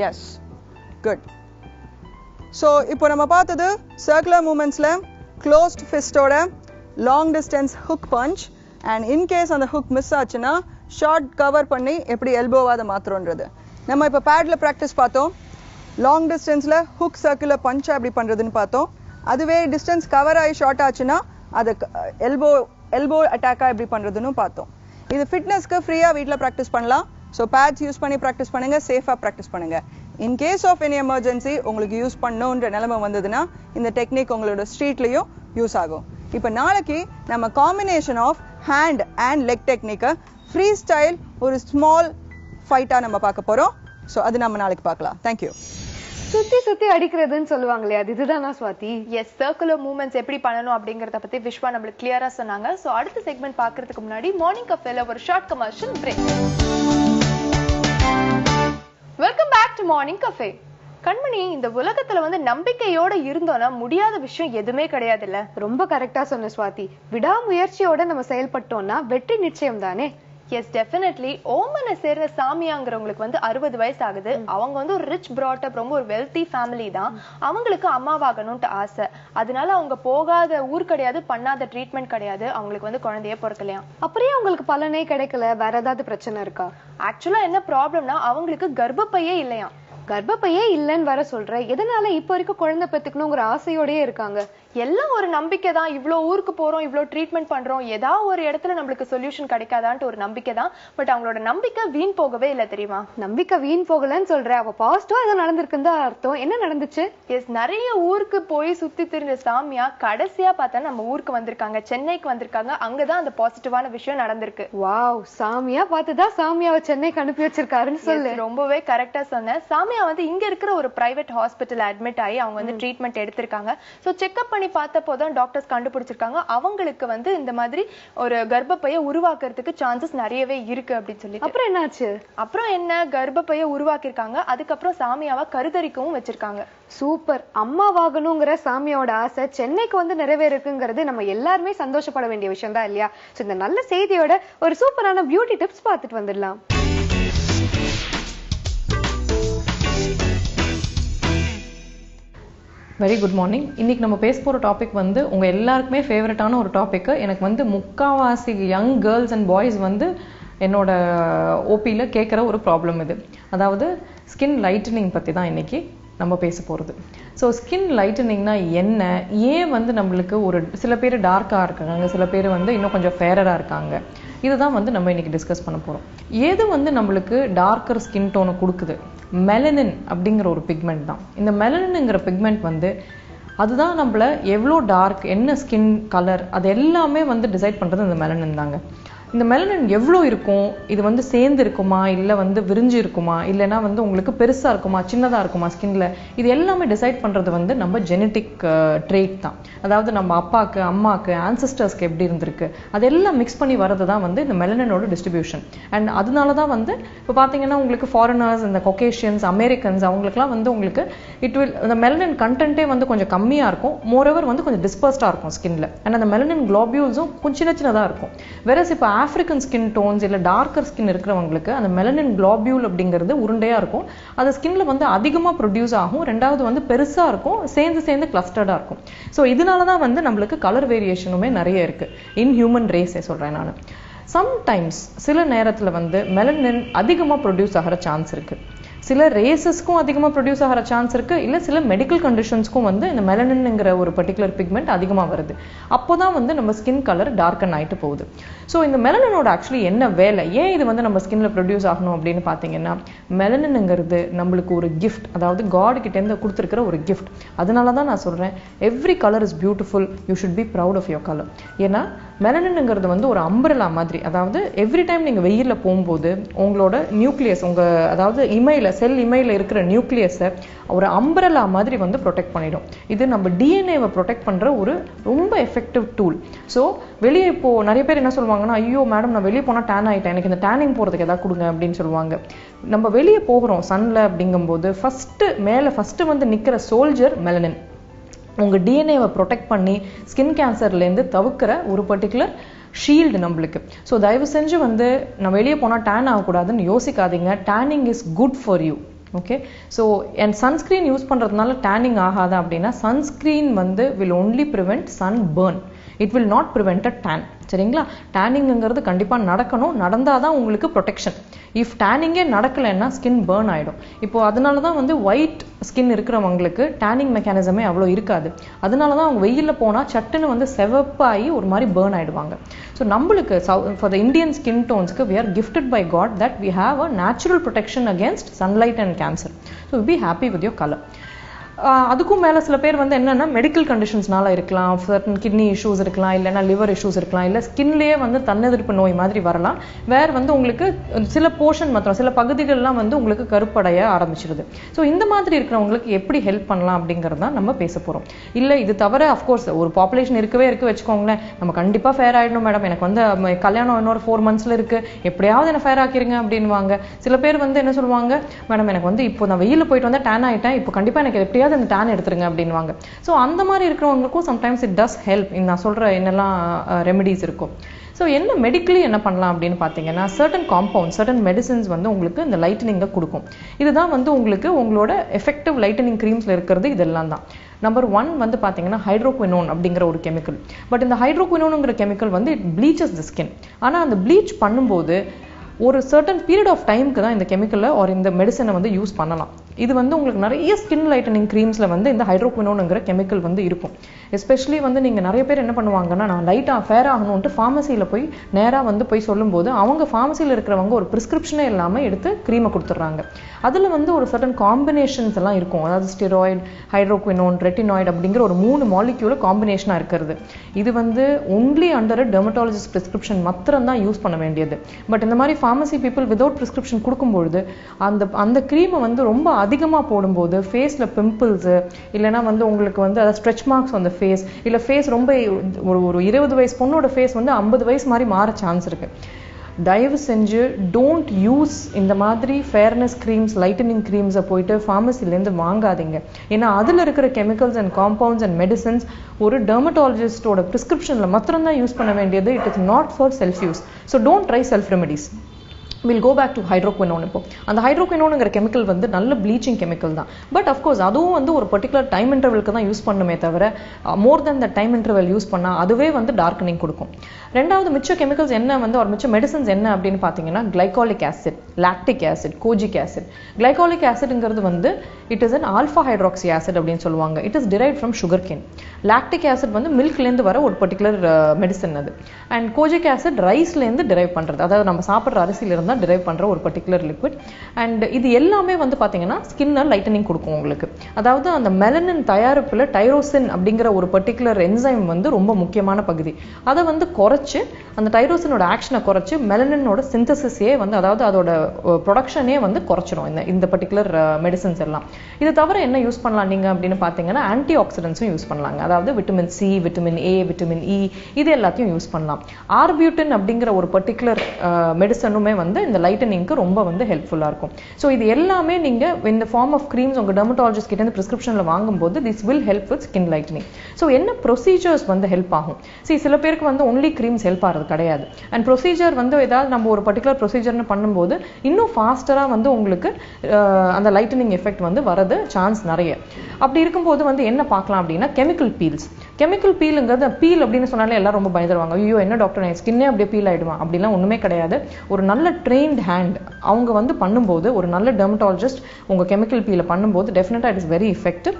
S, good. ஸோ இப்போ நம்ம பார்த்தது சர்க்குலர் மூமெண்ட்ஸ்ல க்ளோஸ்ட் ஃபிஸ்டோட long distance hook punch and in case அந்த ஹுக் மிஸ் ஆச்சுன்னா ஷார்ட் கவர் பண்ணி எப்படி எல்போவாத மாத்திரம்ன்றது. நம்ம இப்போ பேட்ல ப்ராக்டிஸ் பார்த்தோம். லாங் டிஸ்டன்ஸ்ல ஹுக் சர்க்குலர் பஞ்ச் எப்படி பண்றதுன்னு பார்த்தோம். அதுவே டிஸ்டன்ஸ் கவர் ஆகி ஷார்ட் ஆச்சுன்னா அது எல்போ அட்டாக்கா எப்படி பண்றதுன்னு பார்த்தோம். இது ஃபிட்னஸ்க்கு ஃப்ரீயா வீட்டில் ப்ராக்டிஸ் பண்ணலாம். ஸோ பேட்ஸ் யூஸ் பண்ணி ப்ராக்டிஸ் பண்ணுங்க, சேஃபா ப்ராக்டிஸ் பண்ணுங்க. In case of any emergency உங்களுக்கு யூஸ் பண்ணணுன்ற நிலைமை வந்ததுன்னா இந்த டெக்னிக் உங்களோட ஸ்ட்ரீட்லயும் யூஸ் ஆகும். இப்போ நாளைக்கு நம்ம combination of hand and leg டெக்னிக்கை ஃப்ரீ ஸ்டைல் ஒரு ஸ்மால் ஃபைட்டா நம்ம பார்க்க போறோம். ஸோ அது நம்ம நாளைக்கு பார்க்கலாம். தேங்க்யூ. சுத்தி சுத்தி அடிக்கிறதுன்னு சொல்லுவாங்களே, அது இதுதானா ஸ்வாதி? எஸ், சர்க்குலர் மூவ்மெண்ட்ஸ் எப்படி பண்ணணும் அப்படிங்கறத பத்தி விஸ்வா நம்மளுக்கு கிளியரா சொன்னாங்க. சோ அடுத்த செக்மெண்ட் பாக்குறதுக்கு முன்னாடி மார்னிங் கஃபேல ஒரு short commercial break. Welcome back to morning cafe. Kanmani, இந்த உலகத்துல வந்து நம்பிக்கையோட இருந்தோம்னா முடியாத விஷயம் எதுவுமே கிடையாது இல்ல? ரொம்ப கரெக்டா சொன்ன ஸ்வாதி. விடாமுயற்சியோட நம்ம செயல்பட்டோம்னா வெற்றி நிச்சயம் தானே. Yes definitely. ஓமனை சேர்ந்த சாமியாங்கிறவங்களுக்கு வந்து 60 வயசு ஆகுது. அவங்க வந்து ஒரு ரிச் பிராட்டப், ரொம்ப ஒரு வெல்தி ஃபேமிலி தான். அவங்களுக்கு அம்மாவாகணும்ட்டு ஆசை. அதனால அவங்க போகாத ஊர் கிடையாது, பண்ணாத ட்ரீட்மெண்ட் கிடையாது. அவங்களுக்கு வந்து குழந்தையே பிறக்கலையா. அப்படியே அவங்களுக்கு பலனே கிடைக்கல, வேற ஏதாவது பிரச்சனை இருக்கா? ஆக்சுவலா என்ன ப்ராப்ளம்னா அவங்களுக்கு கர்ப்பப்பையே இல்லையா. கர்ப்பப்பையே இல்லைன்னு வர சொல்ற, எதனால இப்ப வரைக்கும் குழந்தை பெத்துக்கணுங்கிற ஆசையோடயே இருக்காங்க? எல்லாம் ஒரு நம்பிக்கை தான். இவ்வளோ ஊருக்கு போறோம், இவ்வளோ ட்ரீட்மெண்ட் பண்றோம், ஏதாவது ஒரு இடத்துல நம்மளுக்கு சொல்யூஷன் கிடைக்காதான்ட்டு ஒரு நம்பிக்கை தான். பட் அவங்களோட நம்பிக்கை வீண் போகவே இல்லை தெரியுமா. நம்பிக்கை வீண் போகலன்னு சொல்ற, அப்ப பாசிட்டிவா ஏதோ நடந்திருக்குன்னு தான் அர்த்தம். என்ன நடந்துச்சு? எஸ், நிறைய ஊருக்கு போய் சுத்தி திரிஞ்ச சாமியா கடைசியா பார்த்தா நம்ம ஊருக்கு வந்திருக்காங்க, சென்னைக்கு வந்திருக்காங்க. அங்கதான் அந்த பாசிட்டிவான விஷயம் நடந்திருக்கு. வாவ், சாமியா பார்த்துதான் சாமியாவை சென்னைக்கு அனுப்பி வச்சிருக்காருன்னு சொல்லு. ரொம்பவே கரெக்டா சொன்னேன். சாமியா வந்து இங்க இருக்கிற ஒரு பிரைவேட் ஹாஸ்பிட்டல் அட்மிட் ஆகி அவங்க வந்து ட்ரீட்மெண்ட் எடுத்திருக்காங்க. ஸோ செக்அப் பண்ணி பார்த்தப்போதான் டாக்டர்ஸ் கண்டுபிடிச்சிருக்காங்க அவங்களுக்கு வந்து இந்த மாதிரி ஒரு கர்ப்பப்பையை உருவாக்குறதுக்கு சான்சஸ் நிறையவே இருக்கு அப்படின்னு சொல்லி. அப்புறம் என்னாச்சு? அப்புறம் என்ன, கர்ப்பப்பையை உருவாக்கிருக்காங்க. அதுக்கப்புறம் சாமியாவை கருத்தரிக்கவும் வச்சிருக்காங்க. சூப்பர். அம்மாவாகணுங்கிற சாமியோட ஆசை சென்னைக்கு வந்து நிறைவேறுக்குங்கிறது நம்ம எல்லாருமே சந்தோஷப்பட வேண்டிய விஷயம் தான் இல்லையா? இந்த நல்ல செய்தியோட ஒரு சூப்பரான பியூட்டி டிப்ஸ் பார்த்துட்டு வந்துடலாம். Very good morning. இன்னைக்கு நம்ம பேச போகிற டாபிக் வந்து உங்கள் எல்லாருக்குமே ஃபேவரட்டான ஒரு டாபிக்கு. எனக்கு வந்து முக்கால்வாசி யங் கேர்ள்ஸ் அண்ட் பாய்ஸ் வந்து என்னோட ஓபியில் கேட்குற ஒரு ப்ராப்ளம் இது. அதாவது ஸ்கின் லைட்டனிங் பற்றி தான் இன்னைக்கு நம்ம பேச போகிறது. ஸோ ஸ்கின் லைட்டனிங்னா என்ன, ஏன் வந்து நம்மளுக்கு ஒரு சில பேர் டார்க்காக இருக்காங்க, சில பேர் வந்து இன்னும் கொஞ்சம் ஃபேரராக இருக்காங்க, இதுதான் வந்து நம்ம இன்னைக்கு டிஸ்கஸ் பண்ண போகிறோம். எது வந்து நம்மளுக்கு டார்க்கர் ஸ்கின் டோனை கொடுக்குது? மெலனின் அப்படிங்கிற ஒரு பிக்மெண்ட் தான். இந்த மெலனின்ங்கிற பிக்மெண்ட் வந்து அதுதான் நம்மள எவ்வளோ டார்க், என்ன ஸ்கின் கலர், அது எல்லாமே வந்து டிசைட் பண்ணுறது இந்த மெலனின் தாங்க. இந்த மெலனின் எவ்வளோ இருக்கும், இது வந்து சேர்ந்து இருக்குமா, இல்லை வந்து விரிஞ்சு இருக்குமா, இல்லைன்னா வந்து உங்களுக்கு பெருசாக இருக்குமா, சின்னதாக இருக்குமா ஸ்கின்ல, இது எல்லாமே டிசைட் பண்ணுறது வந்து நம்ம ஜெனட்டிக் ட்ரேட் தான். அதாவது நம்ம அப்பாவுக்கு, அம்மாவுக்கு, ஆன்சஸ்டர்ஸ்க்கு எப்படி இருந்திருக்கு, அதெல்லாம் மிக்ஸ் பண்ணி வரது தான் வந்து இந்த மெலனினோட டிஸ்ட்ரிபியூஷன். அண்ட் அதனால தான் வந்து இப்போ பார்த்தீங்கன்னா உங்களுக்கு ஃபாரினர்ஸ், இந்த கொகேஷியன்ஸ், அமெரிக்கன்ஸ், அவங்களுக்குலாம் வந்து உங்களுக்கு இந்த மெலனின் கண்டென்ட்டே வந்து கொஞ்சம் கம்மியாக இருக்கும். மோரோவர் வந்து கொஞ்சம் டிஸ்பர்ஸ்டாக இருக்கும் ஸ்கின்ல. அண்ட் அந்த மெலனின் குளோபியூல்ஸும் கொஞ்சம் சின்ன சின்னதாக இருக்கும். வெரஸ் இப்போ ஆஃப்ரிக்கன் ஸ்கின் டோன்ஸ் இல்லை டார்க்கர் ஸ்கின் இருக்கிறவங்களுக்கு அந்த மெலனின் குளோபியூல் அப்படிங்கிறது உருண்டையாக இருக்கும். அது ஸ்கின்ல வந்து அதிகமாக ப்ரொடியூஸ் ஆகும். ரெண்டாவது வந்து பெருசாக இருக்கும், சேர்ந்து கிளஸ்டர்டாக இருக்கும். ஸோ இதனால தான் வந்து நம்மளுக்கு கலர் வேரியேஷனுமே நிறைய இருக்கு. இன் ஹியூமன் ரேஸே சொல்கிறேன் நான். சம்டைம்ஸ் சில நேரத்தில் வந்து மெலனின் அதிகமாக ப்ரொடியூஸ் ஆகிற சான்ஸ் இருக்கு. சில ரேசஸ்க்கும் அதிகமாக ப்ரொடியூஸ் ஆகிற சான்ஸ் இருக்கு. இல்லை சில மெடிக்கல் கண்டிஷன்ஸ்க்கும் வந்து இந்த மெலனின்ங்கிற ஒரு பர்டிகுலர் பிக்மெண்ட் அதிகமாக வருது. அப்போ தான் வந்து நம்ம ஸ்கின் கலர் டார்க்கன் ஆகிட்டு போகுது. ஸோ இந்த மெலனினோட ஆக்சுவலி என்ன வேலை, ஏன் இது வந்து நம்ம ஸ்கின்ல ப்ரொடியூஸ் ஆகணும் அப்படின்னு பார்த்தீங்கன்னா, மெலனின்ங்கிறது நம்மளுக்கு ஒரு கிஃப்ட், அதாவது காட் கிட்டேருந்து கொடுத்துருக்கிற ஒரு கிஃப்ட். அதனால தான் நான் சொல்கிறேன், every colour is beautiful, you should be proud of your colour. ஏன்னா மெலனின்ங்கிறது வந்து ஒரு அம்பரலா மாதிரி. அதாவது எவ்ரி டைம் நீங்கள் வெயிலில் போகும்போது உங்களோட நியூக்ளியஸ், அதாவது இமையில், செல் இமையில் இருக்கிற நியூக்ளியஸை ஒரு அம்பரலா மாதிரி வந்து ப்ரொடெக்ட் பண்ணிடும். இது நம்ம டிஎன்ஏவை ப்ரொடெக்ட் பண்ணுற ஒரு ரொம்ப எஃபெக்டிவ் டூல். ஸோ வெளியே இப்போ நிறைய பேர் என்ன சொல்லுவாங்கன்னா, ஐயோ மேடம் நான் வெளியே போனால் டேன் ஆகிட்டேன், எனக்கு இந்த டேனிங் போகிறதுக்கு எதாவது கொடுங்க அப்படின்னு சொல்லுவாங்க. நம்ம வெளியே போகிறோம் சன்ல அப்படிங்கும்போது ஃபஸ்ட்டு வந்து நிற்கிற சோல்ஜர் மெலனின். உங்கள் டிஎன்ஏவை ப்ரொடெக்ட் பண்ணி ஸ்கின் கேன்சர்லேருந்து தவிர்க்கிற ஒரு பர்டிகுலர் ஷீல்டு நம்மளுக்கு. ஸோ தயவு செஞ்சு வந்து நான் வெளியே போனால் டேன் ஆகக்கூடாதுன்னு யோசிக்காதீங்க. Tanning is good for you. Okay, so என் சன்ஸ்க்ரீன் யூஸ் பண்ணுறதுனால டேனிங் ஆகாதா அப்படின்னா, சன்ஸ்க்ரீன் வந்து will only prevent sun burn, it will not prevent a tan. சரிங்களா? டேனிங்கிறது கண்டிப்பாக நடக்கணும், நடந்தால் தான் உங்களுக்கு ப்ரொடெக்ஷன். இஃப் டேனிங்கே நடக்கலைன்னா ஸ்கின் பேர்ன் ஆகிடும். இப்போது அதனால தான் வந்து ஒயிட் ஸ்கின் இருக்கிறவங்களுக்கு டேனிங் மெக்கானிசமே அவ்வளோ இருக்காது. அதனால தான் அவங்க வெயிலில் போனால் சட்டுன்னு வந்து செவப்பாகி ஒரு மாதிரி பேர்ன் ஆகிடுவாங்க. ஸோ நம்மளுக்கு ஃபார் த இந்தியன் ஸ்கின் டோன்ஸ்க்கு we are gifted by God that we have a natural protection against sunlight and cancer. So be happy with your color. அதுக்கும் மேலே சில பேர் வந்து என்னென்னா மெடிக்கல் கண்டிஷன்ஸ்னால இருக்கலாம், சர்டன் கிட்னி இஷ்யூஸ் இருக்கலாம், இல்லைனா லிவர் இஷ்யூஸ் இருக்கலாம், இல்லை ஸ்கின்லேயே வந்து தன்னெதிர்ப்பு நோய் மாதிரி வரலாம். வேறு வந்து உங்களுக்கு சில போர்ஷன் மாத்திரம், சில பகுதிகள்லாம் வந்து உங்களுக்கு கருப்படைய ஆரம்பிச்சிருது. ஸோ இந்த மாதிரி இருக்கிறவங்களுக்கு எப்படி ஹெல்ப் பண்ணலாம் அப்படிங்கிறது தான் நம்ம பேச போகிறோம். இல்லை இது தவிர அஃப்கோர்ஸ் ஒரு பாப்புலேஷன் இருக்கவே வச்சுக்கோங்களேன், நம்ம கண்டிப்பாக ஃபேர் ஆகிடணும் மேடம், எனக்கு வந்து கல்யாணம் இன்னொரு 4 months இருக்குது, எப்படியாவது என்ன ஃபேர் ஆக்கிருங்க அப்படின்வாங்க. சில பேர் வந்து என்ன சொல்லுவாங்க, மேடம் எனக்கு வந்து இப்போ நான் வெயிலில் போயிட்டு வந்தால் டேன் ஆகிட்டேன், இப்போ கண்டிப்பாக எனக்கு எப்படியாவது எப்படியாவது அந்த டேன் எடுத்துருங்க அப்படின்வாங்க. ஸோ அந்த மாதிரி இருக்கிறவங்களுக்கும் சம்டைம்ஸ் இட் டஸ் ஹெல்ப். நான் சொல்ற என்னெல்லாம் ரெமெடிஸ் இருக்கும். ஸோ என்ன மெடிக்கலி என்ன பண்ணலாம் அப்படின்னு பார்த்தீங்கன்னா, சர்டன் காம்பவுண்ட், சர்டன் மெடிசின்ஸ் வந்து உங்களுக்கு இந்த லைட்டனிங்கை கொடுக்கும். இதுதான் வந்து உங்களுக்கு உங்களோட எஃபெக்டிவ் லைட்டனிங் க்ரீம்ஸில் இருக்கிறது இதெல்லாம் தான். நம்பர் 1 வந்து பார்த்தீங்கன்னா ஹைட்ரோகுவினோன் அப்படிங்கிற ஒரு கெமிக்கல். பட் இந்த ஹைட்ரோகுவினோனுங்கிற கெமிக்கல் வந்து இட் ப்ளீச்சஸ் தி ஸ்கின். ஆனால் அந்த ப்ளீச் பண்ணும்போது ஒரு சர்டன் பீரியட் ஆஃப் டைமுக்கு தான் இந்த கெமிக்கலை ஒரு இந்த மெடிசனை வந்து யூஸ் பண்ணலாம். இது வந்து உங்களுக்கு நிறைய ஸ்கின் லைட்டனிங் க்ரீம்ஸில் வந்து இந்த ஹைட்ரோகுவினோனுங்கிற கெமிக்கல் வந்து இருக்கும். எஸ்பெஷலி வந்து நீங்கள் நிறைய பேர் என்ன பண்ணுவாங்கன்னா, நான் லைட்டாக ஃபேர் ஆகணும்ட்டு ஃபார்மசியில் போய் நேராக வந்து போய் சொல்லும்போது அவங்க ஃபார்மசியில் இருக்கிறவங்க ஒரு ப்ரிஸ்கிரிப்ஷனே இல்லாமல் எடுத்து க்ரீமை கொடுத்துட்றாங்க. அதில் வந்து ஒரு சர்டன் காம்பினேஷன்ஸ் எல்லாம் இருக்கும். அதாவது ஸ்டெராய்டு, ஹைட்ரோகுவினோன், ரெட்டினாய்டு அப்படிங்கிற ஒரு 3 மாலிக்யூல காம்பினேஷனாக இருக்கிறது. இது வந்து ஒன்லி அண்டர் டெர்மட்டாலஜிஸ்ட் ப்ரிஸ்கிரிப்ஷன் மாத்திரம் தான் யூஸ் பண்ண வேண்டியது. பட் இந்த மாதிரி ஃபார்மசி பீப்புள் விதவுட் ப்ரிஸ்கிரிப்ஷன் கொடுக்கும்பொழுது அந்த க்ரீமை வந்து ரொம்ப அதிகமாக போடும்போது ஃபேஸில் பிம்பிள்ஸு இல்லைனா வந்து உங்களுக்கு வந்து அதாவது ஸ்ட்ரெச் மார்க்ஸ் அந்த ஃபேஸ், இல்லை ஃபேஸ் ரொம்ப ஒரு 20 வயசு பொண்ணோட ஃபேஸ் வந்து 50 வயசு மாதிரி மாற சான்ஸ் இருக்கு. தயவு செஞ்சு டோன்ட் யூஸ் இந்த மாதிரி ஃபேர்னஸ் க்ரீம்ஸ், லைட்டனிங் க்ரீம்ஸை போயிட்டு ஃபார்மசிலேருந்து வாங்காதீங்க. ஏன்னா அதில் இருக்கிற chemicals and compounds and medicines ஒரு டெர்மட்டாலஜிஸ்டோட ப்ரிஸ்கிரிப்ஷனில் மாத்திரம்தான் யூஸ் பண்ண வேண்டியது. It is not for self use. So don't try self remedies. Will go back to hydroquinone. இப்போ அந்த ஹைட்ரோகுவினோனுங்கிற கெமிக்கல் வந்து நல்ல ப்ளீச்சிங் கெமிக்கல் தான். பட் அஃப்கோர்ஸ் அதுவும் வந்து ஒரு பர்டிகுலர் டைம் இன்டர்வலுக்கு தான் யூஸ் பண்ணுமே தவிர மோர் தென் த டைம் இன்டர்வல் யூஸ் பண்ணால் அதுவே வந்து டார்க்கனிங் கொடுக்கும். ரெண்டாவது மிச்ச கெமிக்கல்ஸ் என்ன வந்து ஒரு மிச்ச மெடிசன்ஸ் என்ன அப்படின்னு பார்த்தீங்கன்னா, glycolic acid, lactic acid, kojic acid. Glycolic ஆசிட்ங்கிறது வந்து it is an alpha hydroxy acid அப்படின்னு சொல்லுவாங்க. It is derive from sugar cane. Lactic acid வந்து மில்க்லேருந்து வர ஒரு பர்டிகுலர் மெடிசன் அது. அண்ட் கோஜிக் ஆசிட் ரைஸ்லேருந்து டிரைவ் பண்ணுறது, அதாவது நம்ம சாப்பிட்ற அரிசியிலிருந்து டிரைவ் பண்ற ஒரு பர்டிகுலர் லிக்விட். அண்ட் இது எல்லாமே வந்து பாத்தீங்கன்னா ஸ்கின்னை லைட்டனிங் கொடுக்கும் உங்களுக்கு. அதாவது அந்த மெலனின் தயாரிப்புல டைரோசின் அப்படிங்கிற ஒரு பர்டிகுலர் என்சைம் வந்து ரொம்ப முக்கியமான பகுதி. அதை வந்து குறைச்சு அந்த டைரோசினோட ஆக்ஷனை குறைச்சு மெலனினோட சிந்தசிஸே வந்து அதாவது அதோட ப்ரொடக்ஷனே வந்து குறைச்சிரும் இந்த பர்டிகுலர் மெடிசன்ஸ் எல்லாம். இது தவிர என்ன யூஸ் பண்ணலாம் நீங்க அப்படின்னு பாத்தீங்கன்னா, ஆன்டி ஆக்சிடென்ட்ஸும் யூஸ் பண்ணலாங்க. அதாவது vitamin C, vitamin A, vitamin E இது எல்லாத்தையும் யூஸ் பண்ணலாம். ஆர்பியூட்டின் அப்படிங்கிற ஒரு பர்டிகுலர் மெடிசனுமே வந்து இந்த லைட்டனிங்க்கு ரொம்ப வந்து ஹெல்ப்ஃபுல்லா இருக்கும். ஸோ இது எல்லாமே நீங்க இந்த ஃபார்ம் ஆஃப் க்ரீம்ஸ் உங்க டெர்மட்டாலஜிஸ்ட் கிட்ட இருந்து பிரிஸ்கிரிப்ஷன்ல வாங்கும்போது this will help with skin lightening. So என்ன ப்ரொசீஜர்ஸ் வந்து ஹெல்ப் ஆகும்? சில பேருக்கு வந்து ஒன்லி க்ரீம்ஸ் ஹெல்ப் ஆகிறது கிடையாது. அண்ட் ப்ரொசீஜர் வந்து ஏதாவது நம்ம ஒரு பர்டிகுலர் ப்ரொசீஜர்னு பண்ணும்போது இன்னும் ஃபாஸ்டரா வந்து உங்களுக்கு அந்த லைட்டனிங் எஃபெக்ட் வந்து வரது சான்ஸ் நிறைய. அப்படி இருக்கும்போது வந்து என்ன பார்க்கலாம் அப்படின்னா, கெமிக்கல் பீல்ஸ். கெமிக்கல் பீலுங்கிறது பீல் அப்படின்னு சொன்னாலே எல்லாரும் ரொம்ப பயந்துருவாங்க. ஐயோ என்ன டாக்டர் என் ஸ்கின்னே அப்படியே பீல் ஆயிடுமா? அப்படிலாம் ஒண்ணுமே கிடையாது. ஒரு நல்ல ட்ரெயின்ட் ஹேண்ட் அவங்க வந்து பண்ணும்போது, ஒரு நல்ல டெர்மட்டாலஜிஸ்ட் உங்க கெமிக்கல் பீலை பண்ணும்போது definitely it is very effective.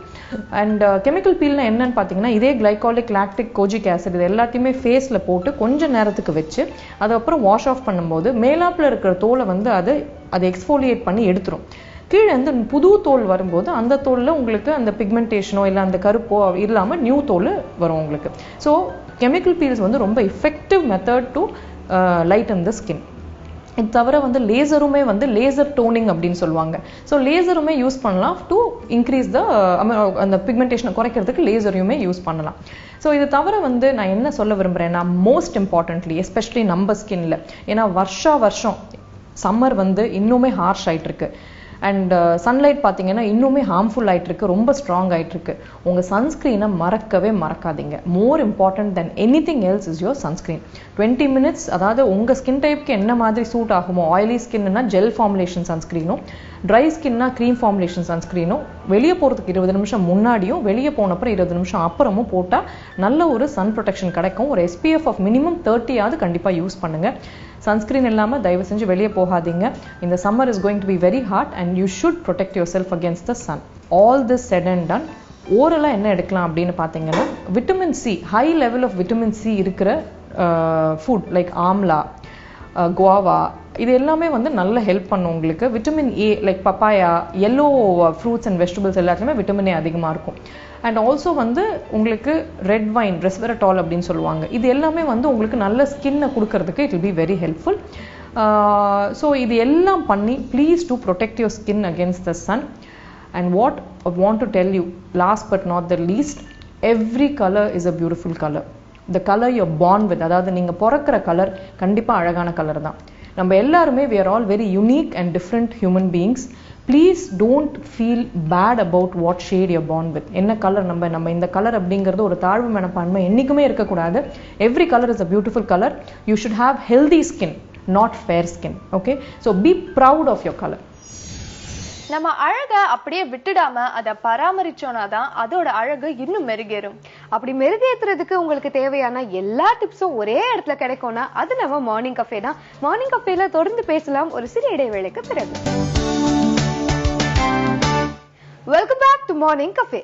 And chemical பீல்னா என்னன்னு பாத்தீங்கன்னா, இதே கிளைகாலிக், லாக்டிக், கோஜிக் ஆசிட் இது எல்லாத்தையுமே ஃபேஸ்ல போட்டு கொஞ்ச நேரத்துக்கு வச்சு அதுக்கப்புறம் வாஷ் ஆஃப் பண்ணும்போது மேலாப்புல இருக்கிற தோலை வந்து அதை எக்ஸ்ஃபோலியேட் பண்ணி எடுத்துரும். கீழே வந்து புது தோல் வரும்போது அந்த தோல்ல உங்களுக்கு அந்த பிக்மெண்டேஷனோ இல்லை அந்த கருப்போ இல்லாம நியூ தோல் வரும் உங்களுக்கு. ஸோ கெமிக்கல் பீல்ஸ் வந்து ரொம்ப effective method to lighten the skin. இது தவிர வந்து லேசருமே வந்து லேசர் டோனிங் அப்படின்னு சொல்லுவாங்க. ஸோ லேசருமே யூஸ் பண்ணலாம் டு இன்க்ரீஸ் அந்த பிக்மெண்டேஷனை குறைக்கிறதுக்கு லேசரையுமே யூஸ் பண்ணலாம். ஸோ இது தவிர வந்து நான் என்ன சொல்ல விரும்புறேன்னா, மோஸ்ட் இம்பார்ட்டன்ட்லி எஸ்பெஷலி நம்ம ஸ்கின்ல, ஏன்னா வருஷம் சம்மர் வந்து இன்னுமே ஹார்ஷ் ஆயிட்டு இருக்கு. அண்ட் சன்லைட் பார்த்தீங்கன்னா இன்னுமே ஹார்ம்ஃபுல் ஆயிட்டு இருக்கு, ரொம்ப ஸ்ட்ராங் ஆயிட்டு இருக்கு. உங்க சன்ஸ்கிரீனை மறக்கவே மறக்காதீங்க. More important than anything else is your sunscreen. 20 minutes, அதாவது உங்க ஸ்கின் டைப்க்கு என்ன மாதிரி சூட் ஆகுமோ, ஆயிலி ஸ்கின்னா ஜெல் ஃபார்முலேஷன் சன்ஸ்கிரீனும், ட்ரை ஸ்கின்னா க்ரீம் ஃபார்முலேஷன் சன்ஸ்கிரீனும் வெளியே போகிறதுக்கு 20 நிமிஷம் முன்னாடியும் வெளியே போனப்பறம் 20 நிமிஷம் அப்புறமும் போட்டால் நல்ல ஒரு சன் ப்ரொடெக்ஷன் கிடைக்கும். ஒரு SPF ஆஃப் மினிமம் 30 கண்டிப்பாக யூஸ் பண்ணுங்க. சன்ஸ்கிரீன் இல்லாமல் தயவு செஞ்சு வெளியே போகாதீங்க. இந்த summer is going to be very hot and you should protect yourself against the sun. All this said and done, ஓரலாக என்ன எடுக்கலாம் அப்படின்னு பார்த்தீங்கன்னா, vitamin C, high level of vitamin C இருக்கிற ஃபுட் லைக் ஆம்லா, குவாவா, இது எல்லாமே வந்து நல்ல ஹெல்ப் பண்ணும் உங்களுக்கு. Vitamin A like papaya, yellow fruits and vegetables எல்லாத்துலேயுமே விட்டமின் ஏ அதிகமாக இருக்கும். அண்ட் ஆல்சோ வந்து உங்களுக்கு ரெட் வைன், ரெஸ்வெரட்டால் அப்படின்னு சொல்லுவாங்க. இது எல்லாமே வந்து உங்களுக்கு நல்ல ஸ்கின்னை கொடுக்கறதுக்கு it will be very helpful. So இது எல்லாம் பண்ணி please to protect your skin against the sun. And what I want to tell you, last but not the least, every colour is a beautiful colour. The colour you are born with, அதாவது நீங்கள் பிறக்கிற colour கண்டிப்பாக அழகான colour தான். நம்ம எல்லாருமே we are all very unique and different human beings. Please don't feel bad about what shade you're born with. என்ன colour நம்ம இந்த கலர் அப்படிங்கிறது ஒரு தாழ்வு மனப்பான்மை என்றைக்குமே இருக்கக்கூடாது. Every colour is a beautiful colour. You should have healthy skin, not fair skin. Okay, so be proud of your colour. நம்ம அழகை அப்படியே விட்டுடாம அதை பராமரிச்சோம்னா தான் அதோட அழகு இன்னும் மெருகேறும். அப்படி மெருகேற்றுறதுக்கு உங்களுக்கு தேவையான எல்லா டிப்ஸும் ஒரே இடத்துல கிடைக்கும்னா அது நம்ம மார்னிங் கஃபே தான். மார்னிங் கஃபேல தொடர்ந்து பேசலாம் ஒரு சிறிய இடைவேளைக்கு பிறகு. Welcome back to morning cafe.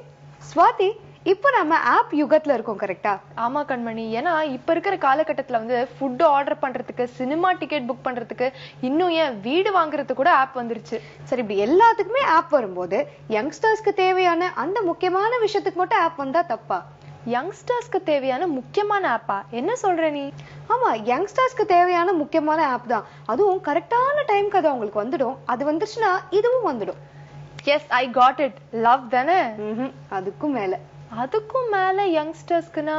Swathi, இப்போ நம்ம ஆப் யுகத்துல இருக்கோம், கரெக்டா? ஆமா கண்மணி, ஏன்னா இப்ப இருக்கிற காலகட்டத்துல வந்து ஃபுட் ஆர்டர் பண்றதுக்கு, சினிமா டிக்கெட் புக் பண்றதுக்கு, இன்னும் ஏன் வீடு வாங்குறதுக்கு கூட ஆப் வந்துருச்சு. சரி, இப்படி எல்லாத்துக்குமே ஆப் வரும்போது யங்ஸ்டர்ஸ்க்கு தேவையான அந்த முக்கியமான விஷயத்துக்கு மட்டும் ஆப் வந்தா தப்பா? யங்ஸ்டர்ஸ்க்கு தேவையான முக்கியமான ஆப்பா? என்ன சொல்ற நீ? ஆமா, யங்ஸ்டர்ஸ்க்கு தேவையான முக்கியமான ஆப் தான். அதுவும் கரெக்டான டைம்க்கு அது அவங்களுக்கு வந்துடும். அது வந்துருச்சுன்னா இதுவும் வந்துடும். Yes, I got it. Love தானே? அதுக்கும் மேல யங்ஸ்டர்ஸ்க்குனா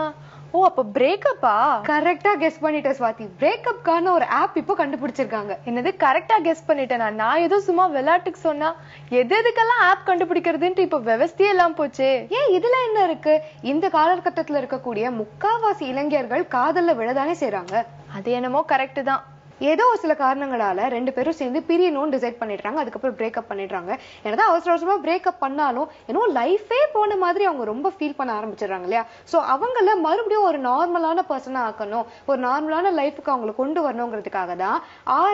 ஓ, அப்ப பிரேக்கப்பா? கரெக்டா கெஸ் பண்ணிட்ட ஸ்வாதி. பிரேக்கப்கான ஒரு ஆப் இப்போ கண்டுபிடிச்சிருக்காங்க. என்னது கரெக்டா கெஸ் பண்ணிட்டேனா? நான் ஏதோ சும்மா விளையாட்டுக்கு சொன்னா. எதுக்கெல்லாம் ஆப் கண்டுபிடிக்கிறதுன்ட்டு இப்ப விவசாயே எல்லாம் போச்சே. ஏன் இதுல என்ன இருக்கு? இந்த காலகட்டத்துல இருக்கக்கூடிய முக்காவாசி இளைஞர்கள் காதல்ல விழதானே செய்றாங்க. அது என்னமோ கரெக்ட் தான். ஏதோ ஒரு சில காரணங்களால ரெண்டு பேரும் சேர்ந்து பிரியணும்னு டிசைட் பண்ணிடுறாங்க. அதுக்கப்புறம் பிரேக்கப் பண்ணிடுறாங்க. என்னதான் அவசர அவசரமா பிரேக்கப் பண்ணாலும் ஏன்னோ லைஃபே போன மாதிரி அவங்க ரொம்ப ஃபீல் பண்ண ஆரம்பிச்சிடுறாங்க இல்லையா? ஸோ அவங்கள மறுபடியும் ஒரு நார்மலான பர்சனா ஆக்கணும், ஒரு நார்மலான லைஃபுக்கு அவங்களை கொண்டு வரணுங்கிறதுக்காக தான்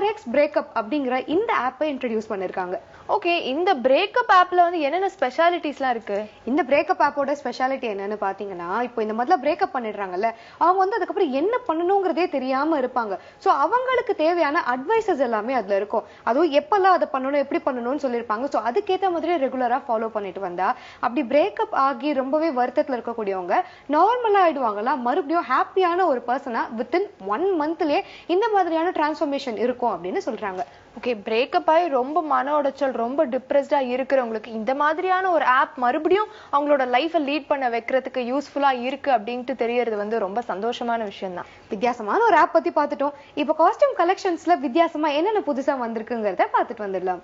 RX பிரேக்கப் அப்படிங்கிற இந்த ஆப்பை இன்ட்ரடியூஸ் பண்ணிருக்காங்க. ஓகே, இந்த பிரேக்கப் ஆப்ல வந்து என்னென்ன ஸ்பெஷாலிட்டிஸ்லாம் இருக்கு? இந்த பிரேக்கப் ஆப்போட ஸ்பெஷாலிட்டி என்னன்னு பாத்தீங்கன்னா, இப்போ இந்த முதல்ல பிரேக்கப் பண்ணிடுறாங்கல்ல, அவங்க வந்து அதுக்கப்புறம் என்ன பண்ணணுங்கிறதே தெரியாம இருப்பாங்க. ஸோ அவங்களுக்கு தேவையான அட்வைசஸ் எல்லாமே அதுல இருக்கும். அதுவும் எப்பெல்லாம் அதை பண்ணணும், எப்படி பண்ணணும்னு சொல்லியிருப்பாங்க. ஸோ அதுக்கேற்ற மாதிரி ரெகுலரா ஃபாலோ பண்ணிட்டு வந்தா அப்படி பிரேக்கப் ஆகி ரொம்பவே வருத்தத்துல இருக்கக்கூடியவங்க நார்மலா ஆயிடுவாங்களா, மறுபடியும் ஹாப்பியான ஒரு பர்சனா வித்தின் 1 மந்த்லயே இந்த மாதிரியான டிரான்ஸ்ஃபர்மேஷன் இருக்கும் அப்படின்னு சொல்றாங்க. ஓகே, பிரேக்கப் ஆகி ரொம்ப மன உடைச்சல், ரொம்ப டிப்ரெஸ்டா இருக்கிறவங்களுக்கு இந்த மாதிரியான ஒரு ஆப் மறுபடியும் அவங்களோட லைஃபை லீட் பண்ண வைக்கிறதுக்கு யூஸ்ஃபுல்லா இருக்கு அப்படின்ட்டு தெரியறது வந்து ரொம்ப சந்தோஷமான விஷயம் தான். வித்தியாசமான ஒரு ஆப் பத்தி பார்த்துட்டோம். இப்போ காஸ்டியூம் கலெக்ஷன்ஸ்ல வித்தியாசமா என்னென்ன புதுசா வந்திருக்குங்கிறத பார்த்துட்டு வந்துடலாம்.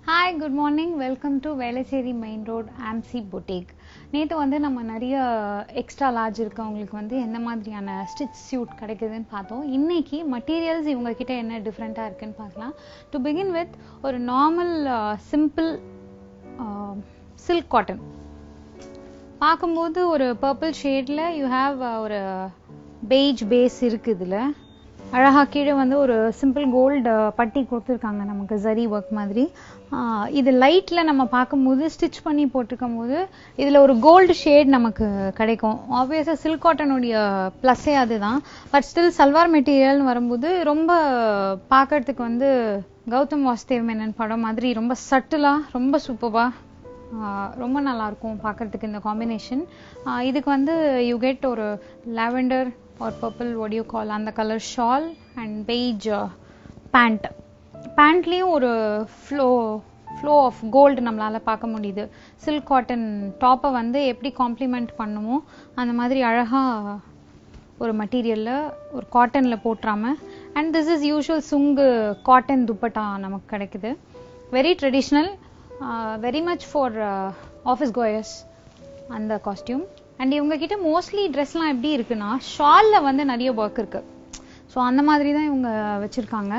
Hi, good morning. Welcome to Velachery main road ஆம்சி பொட்டிக். நேற்று வந்து நம்ம நிறைய எக்ஸ்ட்ரா லார்ஜ் இருக்கவங்களுக்கு வந்து எந்த மாதிரியான ஸ்டிச் சூட் கிடைக்குதுன்னு பார்த்தோம். இன்னைக்கு மெட்டீரியல்ஸ் இவங்ககிட்ட என்ன டிஃப்ரெண்ட்டாக இருக்குன்னு பார்க்கலாம். டு பிகின் வித் ஒரு நார்மல் சிம்பிள் சில்க் காட்டன் பார்க்கும்போது ஒரு பர்பிள் ஷேடில் யூ ஹாவ் ஒரு பெய்ஜ் பேஸ் இருக்குது. இதில் அழகாக கீழே வந்து ஒரு சிம்பிள் கோல்டு பட்டி கொடுத்துருக்காங்க நமக்கு, ஜரி ஒர்க் மாதிரி. இது லைட்டில் நம்ம பார்க்கும்போது ஸ்டிச் பண்ணி போட்டிருக்கும் போது இதில் ஒரு கோல்டு ஷேட் நமக்கு கிடைக்கும். ஆப்வியஸாக சில்க் காட்டனுடைய ப்ளஸ்ஸே அதுதான். பட் ஸ்டில் சல்வார் மெட்டீரியல்னு வரும்போது ரொம்ப பார்க்கறதுக்கு வந்து கௌதம் வாசுதேவ் மேனன் படம் மாதிரி ரொம்ப சட்டிலாக, ரொம்ப சூப்பராக, ரொம்ப நல்லாயிருக்கும் பார்க்கறதுக்கு இந்த காம்பினேஷன். இதுக்கு வந்து யூ கெட் ஒரு lavender or purple, what do you call, அந்த colour shawl and beige pant. பேண்ட்லேயும் ஒரு ஃப்ளோ ஆஃப் கோல்டு நம்மளால் பார்க்க முடியுது. சில்க் காட்டன் டாப்பை வந்து எப்படி காம்ப்ளிமெண்ட் பண்ணுமோ அந்த மாதிரி அழகாக ஒரு மெட்டீரியலில் ஒரு காட்டனில் போட்டுறாம. அண்ட் திஸ் இஸ் யூஷுவல் சுங்கு காட்டன் துப்பட்டா நமக்கு கிடைக்குது. Very traditional, very much for office goers அந்த காஸ்டியூம். அண்ட் இவங்க கிட்ட மோஸ்ட்லி ட்ரெஸ்லாம் எப்படி இருக்குன்னா ஷாலில் வந்து நிறைய ஒர்க் இருக்கு. ஸோ அந்த மாதிரி தான் இவங்க வச்சுருக்காங்க.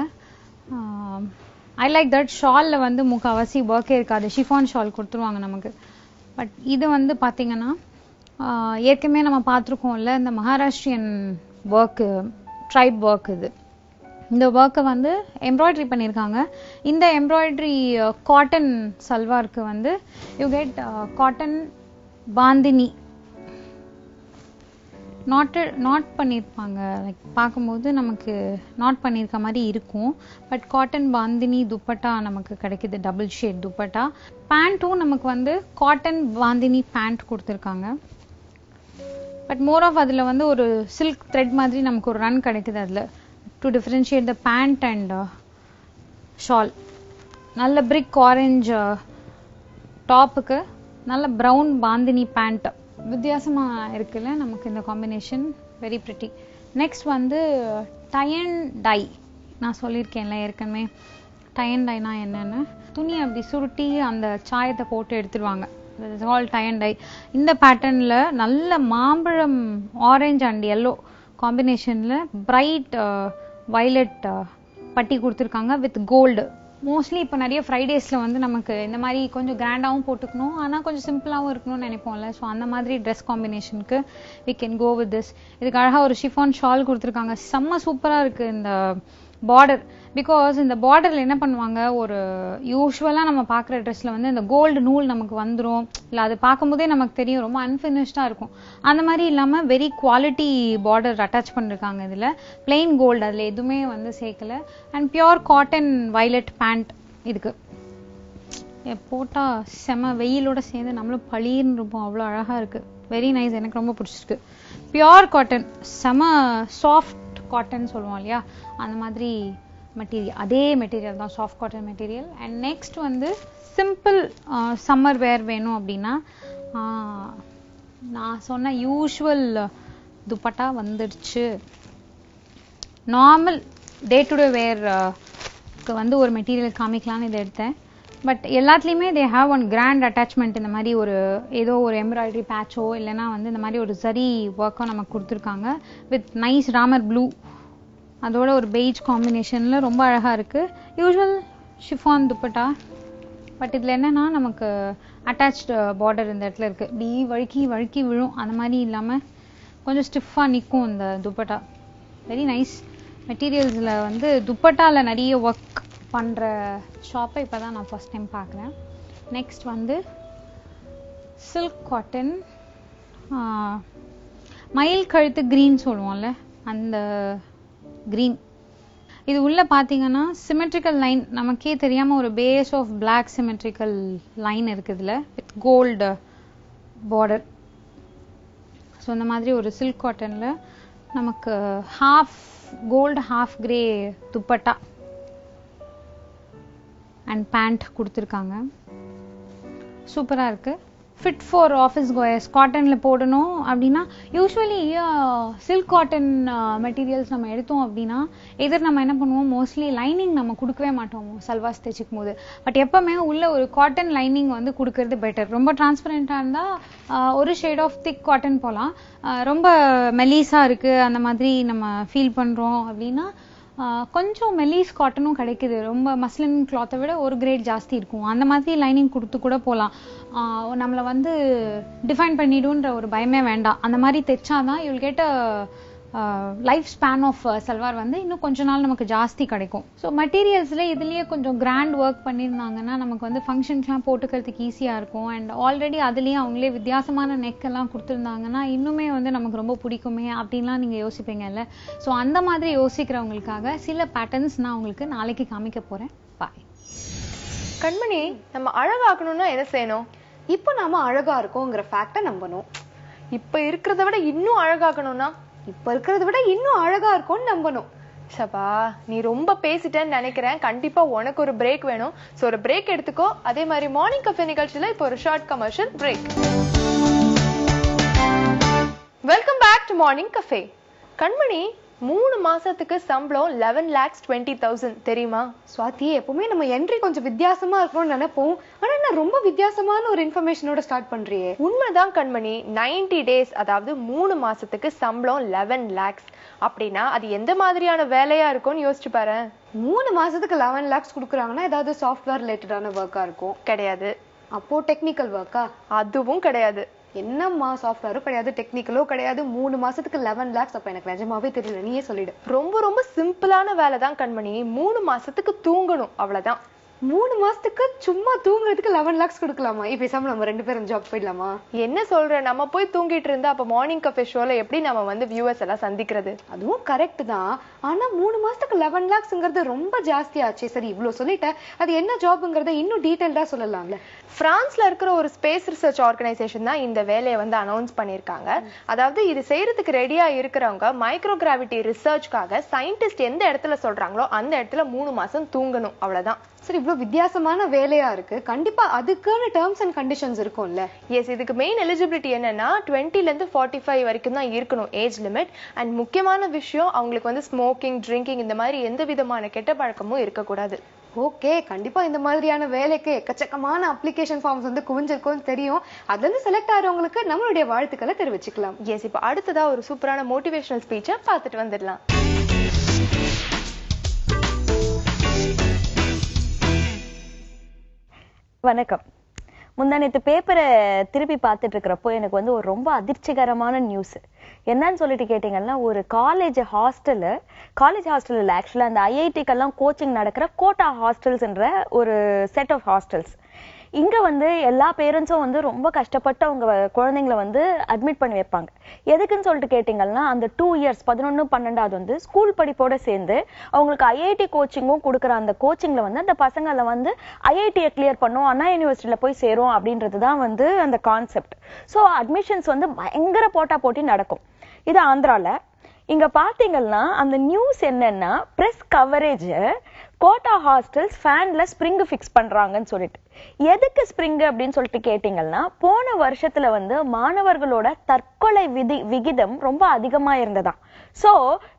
I like that. ஷாலில் வந்து முக்கால்வாசி ஒர்க்கே இருக்காது, ஷிஃபான் ஷால் கொடுத்துருவாங்க நமக்கு. பட் இது வந்து பார்த்தீங்கன்னா ஏற்கனவே நம்ம பார்த்துருக்கோம்ல, இந்த மகாராஷ்டிரியன் ஒர்க்கு, ட்ரைப் ஒர்க். இந்த ஒர்க்கை வந்து எம்ப்ராய்டரி பண்ணியிருக்காங்க. இந்த எம்ப்ராய்டரி காட்டன் சல்வாருக்கு வந்து you get cotton bandhani not பண்ணியிருப்பாங்க. லைக் பார்க்கும்போது நமக்கு நாட் பண்ணியிருக்க மாதிரி இருக்கும். பட் காட்டன் பாந்தினி துப்பட்டா நமக்கு கிடைக்குது, டபுள் ஷேட் துப்பட்டா. பேண்ட்டும் நமக்கு வந்து காட்டன் பாந்தினி பேண்ட் கொடுத்துருக்காங்க. பட் மோர் ஆஃப் அதில் வந்து ஒரு சில்க் த்ரெட் மாதிரி நமக்கு ஒரு ரன் கிடைக்குது அதில், to differentiate the pant and shawl. நல்ல பிரிக் ஆரஞ்ச் டாப்புக்கு நல்ல ப்ரௌன் பாந்தினி பேண்ட். வித்தியாசமாக இருக்குல்ல நமக்கு இந்த காம்பினேஷன், வெரி பிரிட்டி. நெக்ஸ்ட் வந்து டை அண்ட் டை நான் சொல்லியிருக்கேன்ல ஏற்கனவே. டை அண்ட் டைனா என்னன்னு, துணி அப்படி சுருட்டி அந்த சாயத்தை போட்டு எடுத்துருவாங்க. All tie and dye. இந்த பேட்டர்ன்ல நல்ல மாம்பழம் ஆரஞ்சு அண்ட் எல்லோ காம்பினேஷன்ல பிரைட் வயலட் பட்டி கொடுத்துருக்காங்க வித் கோல்டு. மோஸ்ட்லி இப்போ நிறைய ஃப்ரைடேஸில் வந்து நமக்கு இந்த மாதிரி கொஞ்சம் கிராண்டாகவும் போட்டுக்கணும், ஆனால் கொஞ்சம் சிம்பிளாகவும் இருக்கணும்னு நினைப்போம்ல. ஸோ அந்த மாதிரி ட்ரெஸ் காம்பினேஷனுக்கு we can go with this. இதுக்கு அழகாக ஒரு ஷிஃபான் ஷால் கொடுத்துருக்காங்க. செம்ம சூப்பராக இருக்குது இந்த பார்டர். பிகாஸ் இந்த பார்டரில் என்ன பண்ணுவாங்க, ஒரு யூஸ்வலாக நம்ம பார்க்குற ட்ரெஸ்ஸில் வந்து இந்த கோல்டு நூல் நமக்கு வந்துடும், இல்லை அது பார்க்கும்போதே நமக்கு தெரியும் ரொம்ப அன்ஃபினிஷ்டாக இருக்கும். அந்த மாதிரி இல்லாமல் வெரி குவாலிட்டி பார்டர் அட்டாச் பண்ணிருக்காங்க. இதில் பிளெயின் கோல்டு, அதில் எதுவுமே வந்து சேர்க்கல. And pure cotton violet pant. இதுக்கு போட்டால் செம வெயிலோட சேர்ந்து நம்மளும் பளிர்னு இருப்போம், அவ்வளோ அழகாக இருக்குது. வெரி நைஸ், எனக்கு ரொம்ப பிடிச்சிருக்கு. பியோர் காட்டன், செம சாஃப்ட் காட்டன் சொல்லுவோம் இல்லையா, அந்த மாதிரி மெட்டீரியல், அதே மெட்டீரியல் தான், soft cotton material. And next வந்து சிம்பிள் சம்மர் வேர் வேணும் அப்படின்னா நான் சொன்ன யூஷுவல் துப்பட்டா வந்துடுச்சு. நார்மல் டே டு டே வேர்க்கு வந்து ஒரு மெட்டீரியல் காமிக்கலான்னு இதை எடுத்தேன். பட் எல்லாத்துலேயுமே they have one grand attachment. இந்த மாதிரி ஒரு ஏதோ ஒரு எம்ப்ராய்டரி பேட்சோ இல்லைனா வந்து இந்த மாதிரி ஒரு சரி ஒர்க்கோ நமக்கு கொடுத்துருக்காங்க வித் நைஸ் ராமர் ப்ளூ. அதோட ஒரு பெய்ஜ் காம்பினேஷனில் ரொம்ப அழகாக இருக்குது. Usual chiffon dupatta. பட் இதில் என்னென்னா நமக்கு அட்டாச்டு பார்டர் இந்த இடத்துல இருக்குது. இப்படி வழுக்கி வழுக்கி விழும், அந்த மாதிரி இல்லாமல் கொஞ்சம் ஸ்டிஃபாக நிற்கும் இந்த துப்பட்டா. வெரி நைஸ் மெட்டீரியல்ஸில் வந்து துப்பட்டாவில் நிறைய ஒர்க் பண்ணுற ஷாப்பை இப்போ தான் நான் ஃபர்ஸ்ட் டைம் பார்க்குறேன். நெக்ஸ்ட் வந்து சில்க் காட்டன் மயில் கழுத்து க்ரீன் சொல்லுவோம்ல, அந்த க்ரீன். இது உள்ள பார்த்தீங்கன்னா சிமெட்ரிக்கல் லைன், நமக்கே தெரியாமல் ஒரு base of black symmetrical line இருக்குது இதில் வித் கோல்டு பார்டர். ஸோ இந்த மாதிரி ஒரு சில்க் காட்டனில் நமக்கு half gold half grey dupatta and pant கொடுத்துருக்காங்க. சூப்பராக இருக்குது. Fit for office goers. காட்டனில் போடணும் அப்படின்னா யூஸ்வலி சில்க் காட்டன் மெட்டீரியல்ஸ் நம்ம எடுத்தோம் அப்படின்னா எதிர் நம்ம என்ன பண்ணுவோம், மோஸ்ட்லி லைனிங் நம்ம கொடுக்கவே மாட்டோம் சல்வாஸ் தைச்சிக்கும் போது. பட் எப்போவுமே உள்ள ஒரு காட்டன் லைனிங் வந்து கொடுக்கறது பெட்டர். ரொம்ப டிரான்ஸ்பரண்டாக இருந்தால் ஒரு ஷேட் ஆஃப் திக் காட்டன் போகலாம். ரொம்ப மெலீஸாக இருக்குது அந்த மாதிரி நம்ம ஃபீல் பண்ணுறோம் அப்படின்னா கொஞ்சம் மெலீஸ் காட்டனும் கிடைக்குது. ரொம்ப மஸ்லின் கிளாத்தை விட ஒரு கிரேட் ஜாஸ்தி இருக்கும். அந்த மாதிரி லைனிங் கொடுத்து கூட போகலாம். நம்மளை வந்து டிஃபைன் பண்ணிடுன்ற ஒரு பயமே வேண்டாம். அந்த மாதிரி தைச்சாதான் you'll get life span of salwar வந்து இன்னும் கொஞ்ச நாள் நமக்கு ஜாஸ்தி கிடைக்கும். ஸோ மெட்டீரியல்ஸில் இதுலேயே கொஞ்சம் கிராண்ட் ஒர்க் பண்ணியிருந்தாங்கன்னா நமக்கு வந்து ஃபங்க்ஷன்ஸ்லாம் போட்டுக்கிறதுக்கு ஈஸியாக இருக்கும். அண்ட் ஆல்ரெடி அதுலேயும் அவங்களே வித்தியாசமான நெக்கெல்லாம் கொடுத்துருந்தாங்கன்னா இன்னுமே வந்து நமக்கு ரொம்ப பிடிக்குமே அப்படின்லாம் நீங்கள் யோசிப்பீங்கல்ல. ஸோ அந்த மாதிரி யோசிக்கிறவங்களுக்காக சில பேட்டர்ன்ஸ் நான் உங்களுக்கு நாளைக்கு காமிக்க போகிறேன். பாய். கண்மணி, நம்ம அழகாக்கணும்னா என்ன செய்யணும்? இப்போ நாம அழகா இருக்கோங்கிற ஃபேக்டை நம்பணும். இப்ப இருக்கிறத விட இன்னும் அழகாக்கணும்னா இப்ப இருக்கிறத விட இன்னும் அழகா இருக்கும்னு நம்பணும். சபா, நீ ரொம்ப பேசிட்டேன்னு நினைக்கிறேன். கண்டிப்பா உனக்கு ஒரு பிரேக் வேணும். சோ ஒரு பிரேக் எடுத்துக்கோ. அதே மாதிரி மார்னிங் கஃபே நிகழ்ச்சியில இப்போ ஒரு short commercial break. Welcome back to morning cafe. Kanmani, 3 மாசத்துக்கு சம்பளம் 11,20,000 தெரியுமா? சுவாதி, எப்பவுமே நம்ம என்ட்ரி கொஞ்சம் வித்தியாசமா இருக்கணும்னு நினைப்போம். ஆனா நான் ரொம்ப வித்தியாசமான ஒரு இன்ஃபர்மேஷனோட ஸ்டார்ட் பண்றியே. உண்மைதான் கண்மணி. 90 டேஸ், அதாவது 3 மாசத்துக்கு சம்பளம் 11 lakhs அப்படின்னா அது எந்த மாதிரியான வேலையா இருக்கும்னு யோசிச்சு பாரு. 3 மாசத்துக்கு 11 lakhs கொடுக்குறாங்கன்னா ஏதாவது சாஃப்ட்வேர் ரிலேட்டடான ஒர்க்கா இருக்கும்? கிடையாது. அப்போ டெக்னிக்கல் ஒர்க்கா? அதுவும் கிடையாது. என்னம்மா, சாஃப்ட்வேரும் கிடையாது, டெக்னிக்கலோ கிடையாது, 3 மாசத்துக்கு 11 lakhs? அப்ப எனக்கு நிஜமாவே தெரியல, நீயே சொல்லிடு. ரொம்ப ரொம்ப சிம்பிளான வேலை தான் கண்மணி. 3 மாசத்துக்கு தூங்கணும், அவ்வளவுதான். 3 மாசத்துக்கு சும்மா தூங்குறதுக்கு 11 lakhs கொடுக்கலாமா? இப்ப பேசாம நம்ம 2 பேரும் ஜாப் போயிடலாமா? என்ன சொல்ற? நம்ம போய் தூங்கிட்டு இருந்தா அப்ப மார்னிங் கஃபே ஷோல எப்படி நம்ம வந்து வியூவர்ஸ் எல்லாம் சந்திக்கிறது? அதுவும் கரெக்ட் தான். ஆனா 3 மாசத்துக்கு 11 lakhsங்கிறது ரொம்ப ஜாஸ்தி ஆச்சு. சரி, இவ்வளவு சொல்லிட்டேன், அது என்ன ஜாப்ங்கிறத இன்னும் டீடைல்டா சொல்லலாம்ல. பிரான்ஸ்ல இருக்கிற ஒரு ஸ்பேஸ் ரிசர்ச் ஆர்கனைசேஷன் தான் இந்த வேலையை வந்து அனௌன்ஸ் பண்ணிருக்காங்க. அதாவது இது செய்யறதுக்கு ரெடியா இருக்கிறவங்க மைக்ரோ கிராவிட்டி ரிசர்ச்காக சயின்டிஸ்ட் எந்த இடத்துல சொல்றாங்களோ அந்த இடத்துல 3 மாசம் தூங்கணும், அவ்வளவுதான். சரி, இவ்வளவு வித்தியாசமான வேலையா இருக்கு. கண்டிப்பா அதுக்கான டேர்ம்ஸ் அண்ட் கண்டிஷன்ஸ் இருக்கும்ல? எஸ், இதுக்கு மெயின் எலிஜிபிலிட்டி என்னன்னா 20 ல இருந்து 45 வரைக்கும் தான் இருக்கணும் ஏஜ் லிமிட். அண்ட் முக்கியமான விஷயம், அவங்களுக்கு வந்து ஸ்மோக்கிங், ட்ரிங்கிங் இந்த மாதிரி எந்த விதமான கெட்ட பழக்கமும் இருக்கக்கூடாது. ஓகே, கண்டிப்பா இந்த மாதிரியான வேலைக்கு எக்கச்சக்கமான அப்ளிகேஷன் ஃபார்ம்ஸ் வந்து குவிஞ்சிருக்கும் தெரியும். அதுல இருந்து செலக்ட் ஆகிறவங்களுக்கு நம்மளுடைய வாழ்த்துக்களை தெரிவிச்சுக்கலாம். எஸ், இப்போ அடுத்ததா ஒரு சூப்பரான மோட்டிவேஷனல் ஸ்பீச்சை பார்த்துட்டு வந்துடலாம். வணக்கம். முந்தானத்து பேப்பரை திருப்பி பார்த்துட்டு இருக்கிறப்போ எனக்கு வந்து ஒரு ரொம்ப அதிர்ச்சிகரமான நியூஸ் என்னன்னு சொல்லிட்டு கேட்டீங்கன்னா, ஒரு காலேஜ் ஹாஸ்டல் இல்லை, ஆக்சுவலா அந்த ஐஐடிக்கெல்லாம் கோச்சிங் நடக்கிற கோட்டா ஹாஸ்டல்ஸ்ன்ற ஒரு செட் ஆஃப் ஹாஸ்டல்ஸ். இங்க வந்து எல்லா பேரண்ட்ஸும் வந்து ரொம்ப கஷ்டப்பட்டு அவங்க குழந்தைங்களை வந்து அட்மிட் பண்ணி வைப்பாங்க. எதுக்குன்னு சொல்லிட்டு கேட்டீங்கன்னா, அந்த 2 இயர்ஸ் 11, 12 வந்து ஸ்கூல் படிப்போட சேர்ந்து அவங்களுக்கு ஐஐடி கோச்சிங்கும் கொடுக்குற அந்த கோச்சிங்ல வந்து அந்த பசங்களை வந்து ஐஐடியை கிளியர் பண்ணும், அண்ணா யூனிவர்சிட்டியில போய் சேரும் அப்படின்றதுதான் வந்து அந்த கான்செப்ட். ஸோ அட்மிஷன்ஸ் வந்து பயங்கர போட்டி நடக்கும். இது ஆந்திரால. இங்க பாத்தீங்கன்னா அந்த நியூஸ் என்னன்னா, பிரஸ் கவரேஜ் கோட்டா ஹாஸ்டல்ஸ் ஃபேன்ல ஸ்ப்ரிங் ஃபிக்ஸ் பண்றாங்கன்னு சொல்லிட்டு. எதுக்கு ஸ்ப்ரிங் அப்படின்னு சொல்லிட்டு கேட்டீங்கன்னா, போன வருஷத்துல வந்து மாணவர்களோட தற்கொலை விகிதம் ரொம்ப அதிகமா இருந்ததாம். சோ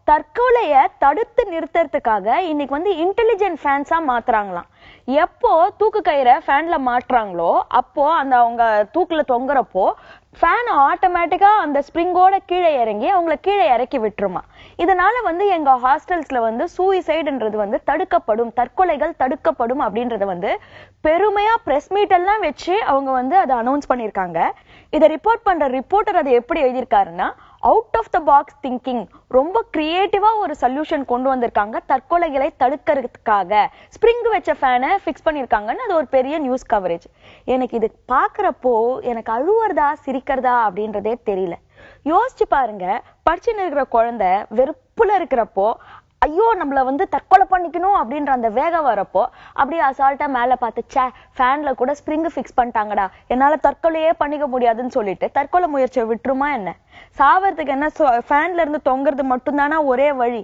தற்கொலைய தடுத்து நிறுத்துறதுக்காக இன்னைக்கு வந்து இன்டெலிஜென்ட் ஃபேன்ஸா மாத்துறாங்களாம். எப்போ தூக்கு கயிறை ஃபேன்ல மாட்டுறாங்களோ அப்போ அந்த அவங்க தூக்குல தொங்குறப்போ ஃபேன் ஆட்டோமேட்டிக்கா அந்த ஸ்ப்ரிங்கோட கீழே இறங்கி அவங்கள கீழே இறக்கி விட்டுருமா. இதனால வந்து எங்க ஹாஸ்டல்ஸ்ல வந்து சூசைடுன்றது வந்து தடுக்கப்படும், தற்கொலைகள் தடுக்கப்படும் அப்படின்றத வந்து பெருமையா பிரஸ் மீட் எல்லாம் வச்சு அவங்க வந்து அதை அனௌன்ஸ் பண்ணிருக்காங்க. இதை ரிப்போர்ட் பண்ற ரிப்போர்ட்டர் அதை எப்படி எழுதியிருக்காருன்னா, out of the box thinking, ரொம்ப கிரியேட்டிவா ஒரு சொல்யூஷன் கொண்டு வந்திருக்காங்க தற்கொலைகளை தடுக்கிறதுக்காக. ஸ்ப்ரிங் வச்ச ஃபேனை ஃபிக்ஸ் பண்ணிருக்காங்கன்னு அது ஒரு பெரிய நியூஸ் கவரேஜ். எனக்கு இது பாக்குறப்போ எனக்கு அழுவுறதா சிரிக்கிறதா அப்படின்றதே தெரியல. யோசிச்சு பாருங்க, படிச்சுன்னு இருக்கிற குழந்தை வெறுப்புல இருக்கிறப்போ ஐயோ நம்மள வந்து தற்கொலை பண்ணிக்கணும் அப்படின்ற அந்த வேகம் வரப்போ அப்படியே அசால்ட்டா மேல பார்த்து ஃபேன்ல கூட ஸ்ப்ரிங் ஃபிக்ஸ் பண்ணிட்டாங்கடா, என்னால தற்கொலையே பண்ணிக்க முடியாதுன்னு சொல்லிட்டு தற்கொலை முயற்சியை விட்டுருமா என்ன? சாவறதுக்கு என்ன ஃபேன்ல இருந்து தொங்குறது மட்டும்தானா ஒரே வழி?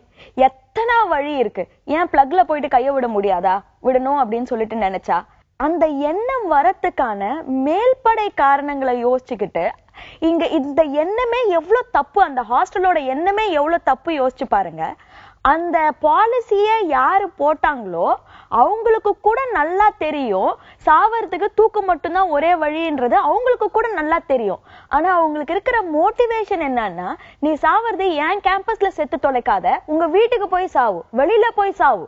எத்தனை வழி இருக்கு. ஏன் பிளக்ல போயிட்டு கைய விட முடியாதா? விடணும் அப்படின்னு சொல்லிட்டு நினைச்சா அந்த எண்ணம் வரத்துக்கான மேல்படை காரணங்களை யோசிச்சுக்கிட்டு இங்க இந்த எண்ணமே எவ்வளவு தப்பு, அந்த ஹாஸ்டலோட எண்ணமே எவ்வளவு தப்பு யோசிச்சு பாருங்க. அந்த பாலிசிய யாரு போட்டாங்களோ அவங்களுக்கு கூட நல்லா தெரியும் சாவறதுக்கு தூக்கு மட்டும்தான் ஒரே வழின்றது அவங்களுக்கு கூட நல்லா தெரியும். ஆனா அவங்களுக்கு இருக்கிற மோட்டிவேஷன் என்னன்னா, நீ சாவறது என் கேம்பஸ்ல செத்து தொலைக்காத, உங்க வீட்டுக்கு போய் சாவு, வெளியில போய் சாவு,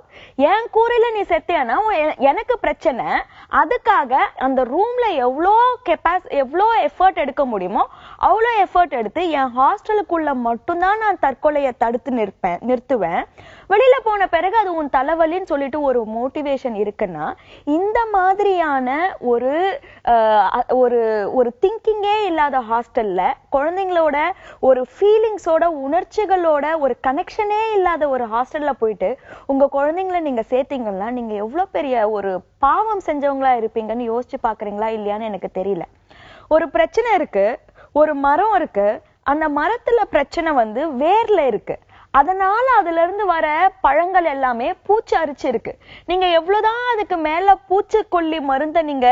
என் கூரையில நீ செத்தேன்னா எனக்கு பிரச்சனை. அதுக்காக அந்த ரூம்ல எவ்வளோ எஃபர்ட் எடுக்க முடியுமோ அவ்வளோ எஃபர்ட் எடுத்து என் ஹாஸ்டலுக்குள்ள மட்டும்தான் நான் தற்கொலையை தடுத்து நிறுத்துவேன். வெளியில போன பிறகு அது உன் தலைவலின்னு சொல்லிட்டு ஒரு மோட்டிவேஷன் இருக்குன்னா, இந்த மாதிரியான ஒரு திங்கிங்கே இல்லாத ஹாஸ்டல்ல குழந்தைங்களோட ஒரு ஃபீலிங்ஸோட உணர்ச்சிகளோட ஒரு கனெக்ஷனே இல்லாத ஒரு ஹாஸ்டல்ல போயிட்டு உங்க குழந்தைங்களை நீங்க சேர்த்தீங்கன்னா நீங்க எவ்வளவு பெரிய ஒரு பாவம் செஞ்சவங்களா இருப்பீங்கன்னு யோசிச்சு பாக்குறீங்களா இல்லையான்னு எனக்கு தெரியல. ஒரு பிரச்சனை இருக்கு, ஒரு மரம் இருக்கு, அந்த மரத்துல பிரச்சனை வந்து வேர்ல இருக்கு. அதனால அதுல இருந்து வர பழங்கள் எல்லாமே பூச்சி அரிச்சு இருக்கு. நீங்க எவ்வளவுதான் அதுக்கு மேல பூச்சிக்கொல்லி மருந்த நீங்க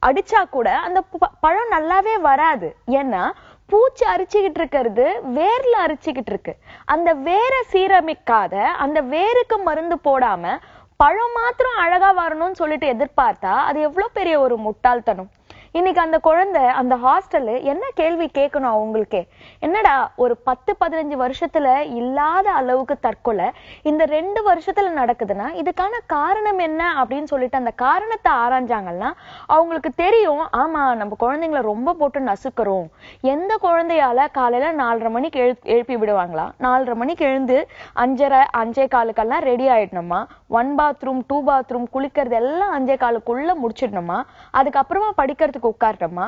அடிச்சா கூட அந்த பழம் நல்லாவே வராது. ஏன்னா பூச்சி அரிச்சுக்கிட்டு இருக்கிறது வேர்ல அரிச்சுக்கிட்டு இருக்கு. அந்த வேரை சீரமைக்காத, அந்த வேருக்கு மருந்து போடாம பழம் மாத்திரம் அழகா வரணும்னு சொல்லிட்டு எதிர்பார்த்தா அது எவ்வளவு பெரிய ஒரு முட்டாள்தனம். இன்னைக்கு அந்த குழந்தை அந்த ஹாஸ்டல்ல என்ன கேள்வி கேட்கணும் அவங்களுக்கே, என்னடா ஒரு 10-15 வருஷத்துல இல்லாத அளவுக்கு தற்கொலை இந்த 2 வருஷத்துல நடக்குதுன்னா இதுக்கான காரணம் என்ன அப்படின்னு சொல்லிட்டு அந்த காரணத்தை ஆராய்ஞ்சாங்கன்னா அவங்களுக்கு தெரியும், ஆமா நம்ம குழந்தைங்களை ரொம்ப போட்டு நசுக்கிறோம். எந்த குழந்தையால காலையில 4:30 மணிக்கு எழுப்பி விடுவாங்களா? 4:30 மணிக்கு எழுந்து 5:15 ரெடி ஆயிடணுமா? 1 பாத்ரூம் 2 பாத்ரூம் குளிக்கிறது எல்லாம் 5:15 முடிச்சிடணுமா? அதுக்கப்புறமா படிக்கிறதுக்கு உட்காரணுமா?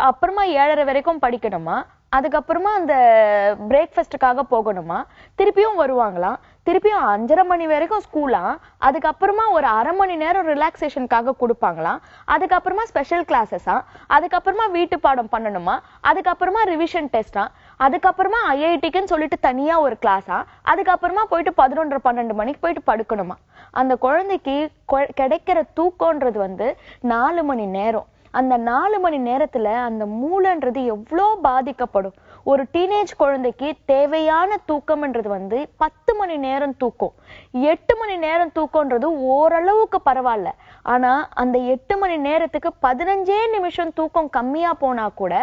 அப்புறமா 7:30 வரைக்கும் படிக்கணுமா? அதுக்கப்புறமா அந்த பிரேக்ஃபாஸ்டுக்காக போகணுமா? திருப்பியும் வருவாங்களாம், திருப்பியும் 5:30 மணி வரைக்கும் ஸ்கூலா, அதுக்கப்புறமா ஒரு 1/2 மணி நேரம் ரிலாக்ஸேஷனுக்காக கொடுப்பாங்களாம், அதுக்கப்புறமா ஸ்பெஷல் கிளாஸஸா, அதுக்கப்புறமா வீட்டு பாடம் பண்ணணுமா, அதுக்கப்புறமா ரிவிஷன் டெஸ்டா, அதுக்கப்புறமா ஐஐடிக்குன்னு சொல்லிட்டு தனியா ஒரு கிளாஸா, அதுக்கப்புறமா போயிட்டு 11:30-12 மணிக்கு போயிட்டு படுக்கணுமா? அந்த குழந்தைக்கு கிடைக்கிற தூக்கம்ன்றது வந்து 4 மணி நேரம். அந்த 4 மணி நேரத்துல அந்த மூளைன்றது எவ்வளோ பாதிக்கப்படும். ஒரு டீனேஜ் குழந்தைக்கு தேவையான தூக்கம்ன்றது வந்து 10 மணி நேரம் தூக்கம். 8 மணி நேரம் தூக்கம்ன்றது ஓரளவுக்கு பரவாயில்ல. ஆனா அந்த 8 மணி நேரத்துக்கு 15 நிமிஷம் தூக்கம் கம்மியா போனா கூட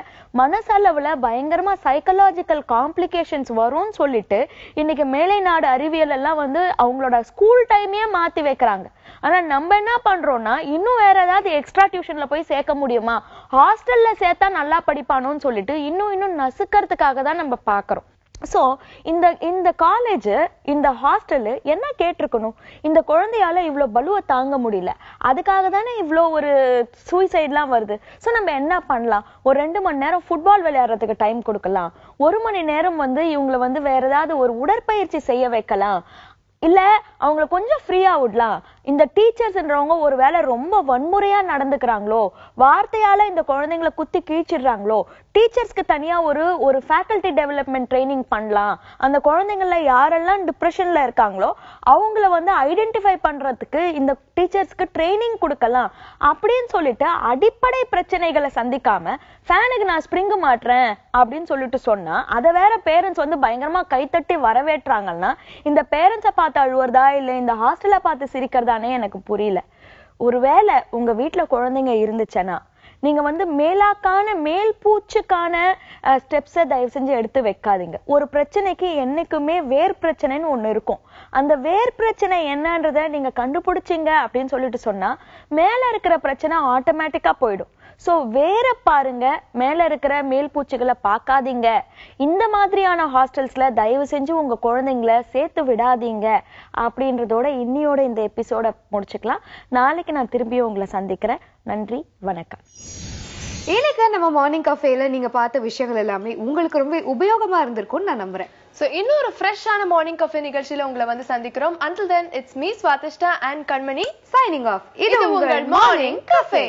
மனசளவுல பயங்கரமா சைக்கலாஜிக்கல் காம்ப்ளிகேஷன்ஸ் வரும்னு சொல்லிட்டு இன்னைக்கு மேலை நாடு அறிவியல் எல்லாம் வந்து அவங்களோட ஸ்கூல் டைமையே மாத்தி வைக்கிறாங்க. ஆனா நம்ம என்ன பண்றோம்னா இன்னும் வேற ஏதாவது எக்ஸ்ட்ரா டியூஷன்ல போய் சேர்க்க முடியுமா, ஹாஸ்டல்ல சேர்த்தா நல்லா படிப்பானோன்னு சொல்லிட்டு இன்னும் நசுக்கிறதுக்காக தான் நம்ம பாக்குறோம். சோ இந்த காலேஜ் இந்த ஹாஸ்டல் என்ன கேட்டிருக்கணும், இந்த குழந்தையால இவ்வளவு பலுவை தாங்க முடியல, அதுக்காக தானே இவ்வளோ ஒரு சூசைட்லாம் வருது. சோ நம்ம என்ன பண்ணலாம், ஒரு 2 மணி நேரம் ஃபுட்பால் விளையாடுறதுக்கு டைம் கொடுக்கலாம், 1 மணி நேரம் வந்து இவங்களை வந்து வேற ஏதாவது ஒரு உடற்பயிற்சி செய்ய வைக்கலாம், இல்ல அவங்களை கொஞ்சம் ஃப்ரீயா விடலாம். இந்த டீச்சர்ஸ்ன்றவங்க ஒருவேளை ரொம்ப வன்முறையா நடந்துக்கிறாங்களோ, வார்த்தையால இந்த குழந்தைங்களை குத்தி கீழ்ச்சிடுறாங்களோ, டீச்சர்ஸ்க்கு தனியா ஒரு ஃபேக்கல்டி டெவலப்மெண்ட் ட்ரைனிங் பண்ணலாம். அந்த குழந்தைங்கள யாரெல்லாம் டிப்ரெஷன்ல இருக்காங்களோ அவங்கள வந்து ஐடென்டிஃபை பண்றதுக்கு இந்த டீச்சர்ஸ்க்கு ட்ரைனிங் கொடுக்கலாம் அப்படின்னு சொல்லிட்டு அடிப்படை பிரச்சனைகளை சந்திக்காம ஃபேனுக்கு நான் ஸ்ப்ரிங் மாட்டுறேன் அப்படின்னு சொல்லிட்டு சொன்னா அதை வேற பேரண்ட்ஸ் வந்து பயங்கரமா கைத்தட்டி வரவேற்றாங்கன்னா இந்த பேரண்ட்ஸை பார்த்து அழுவுறதா இல்ல இந்த ஹாஸ்டலை பார்த்து சிரிக்கிறதானே எனக்கு புரியல. ஒருவேளை உங்க வீட்டுல குழந்தைங்க இருந்துச்சுன்னா நீங்க வந்து மேல் பூச்சுக்கான ஸ்டெப்ஸை தயவு செஞ்சு எடுத்து வைக்காதீங்க. ஒரு பிரச்சனைக்கு என்னைக்குமே வேர் பிரச்சனைன்னு ஒண்ணு இருக்கும். அந்த வேர் பிரச்சனை என்னன்றத நீங்க கண்டுபிடிச்சிங்க அப்படின்னு சொல்லிட்டு சொன்னா மேல இருக்கிற பிரச்சனை ஆட்டோமேட்டிக்கா போயிடும். சோ வேற பாருங்க, மேல இருக்கிற மேல் பூச்சிகளை பார்க்காதீங்க. இந்த மாதிரியான ஹாஸ்டல்ஸ்ல தயவு செஞ்சு உங்க குழந்தைங்களை சேர்த்து விடாதீங்க அப்படின்றதோட இன்னியோட இந்த எபிசோட முடிச்சுக்கலாம். நாளைக்கு நான் திரும்பியும் உங்களை சந்திக்கிறேன். நன்றி, வணக்கம். இன்னைக்கு நம்ம மார்னிங் கஃபேல நீங்க பார்த்த விஷயங்கள் எல்லாமே உங்களுக்கு ரொம்ப உபயோகமா இருந்திருக்கும்னு நான் நம்புறேன். சோ இன்னொரு ஃப்ரெஷ்ஷான மார்னிங் கஃபே நிகழ்ச்சியில உங்களை வந்து சந்திக்கிறோம். Until then, it's me Swathishta and Kanmani signing off. இது உங்கள் மார்னிங் கஃபே.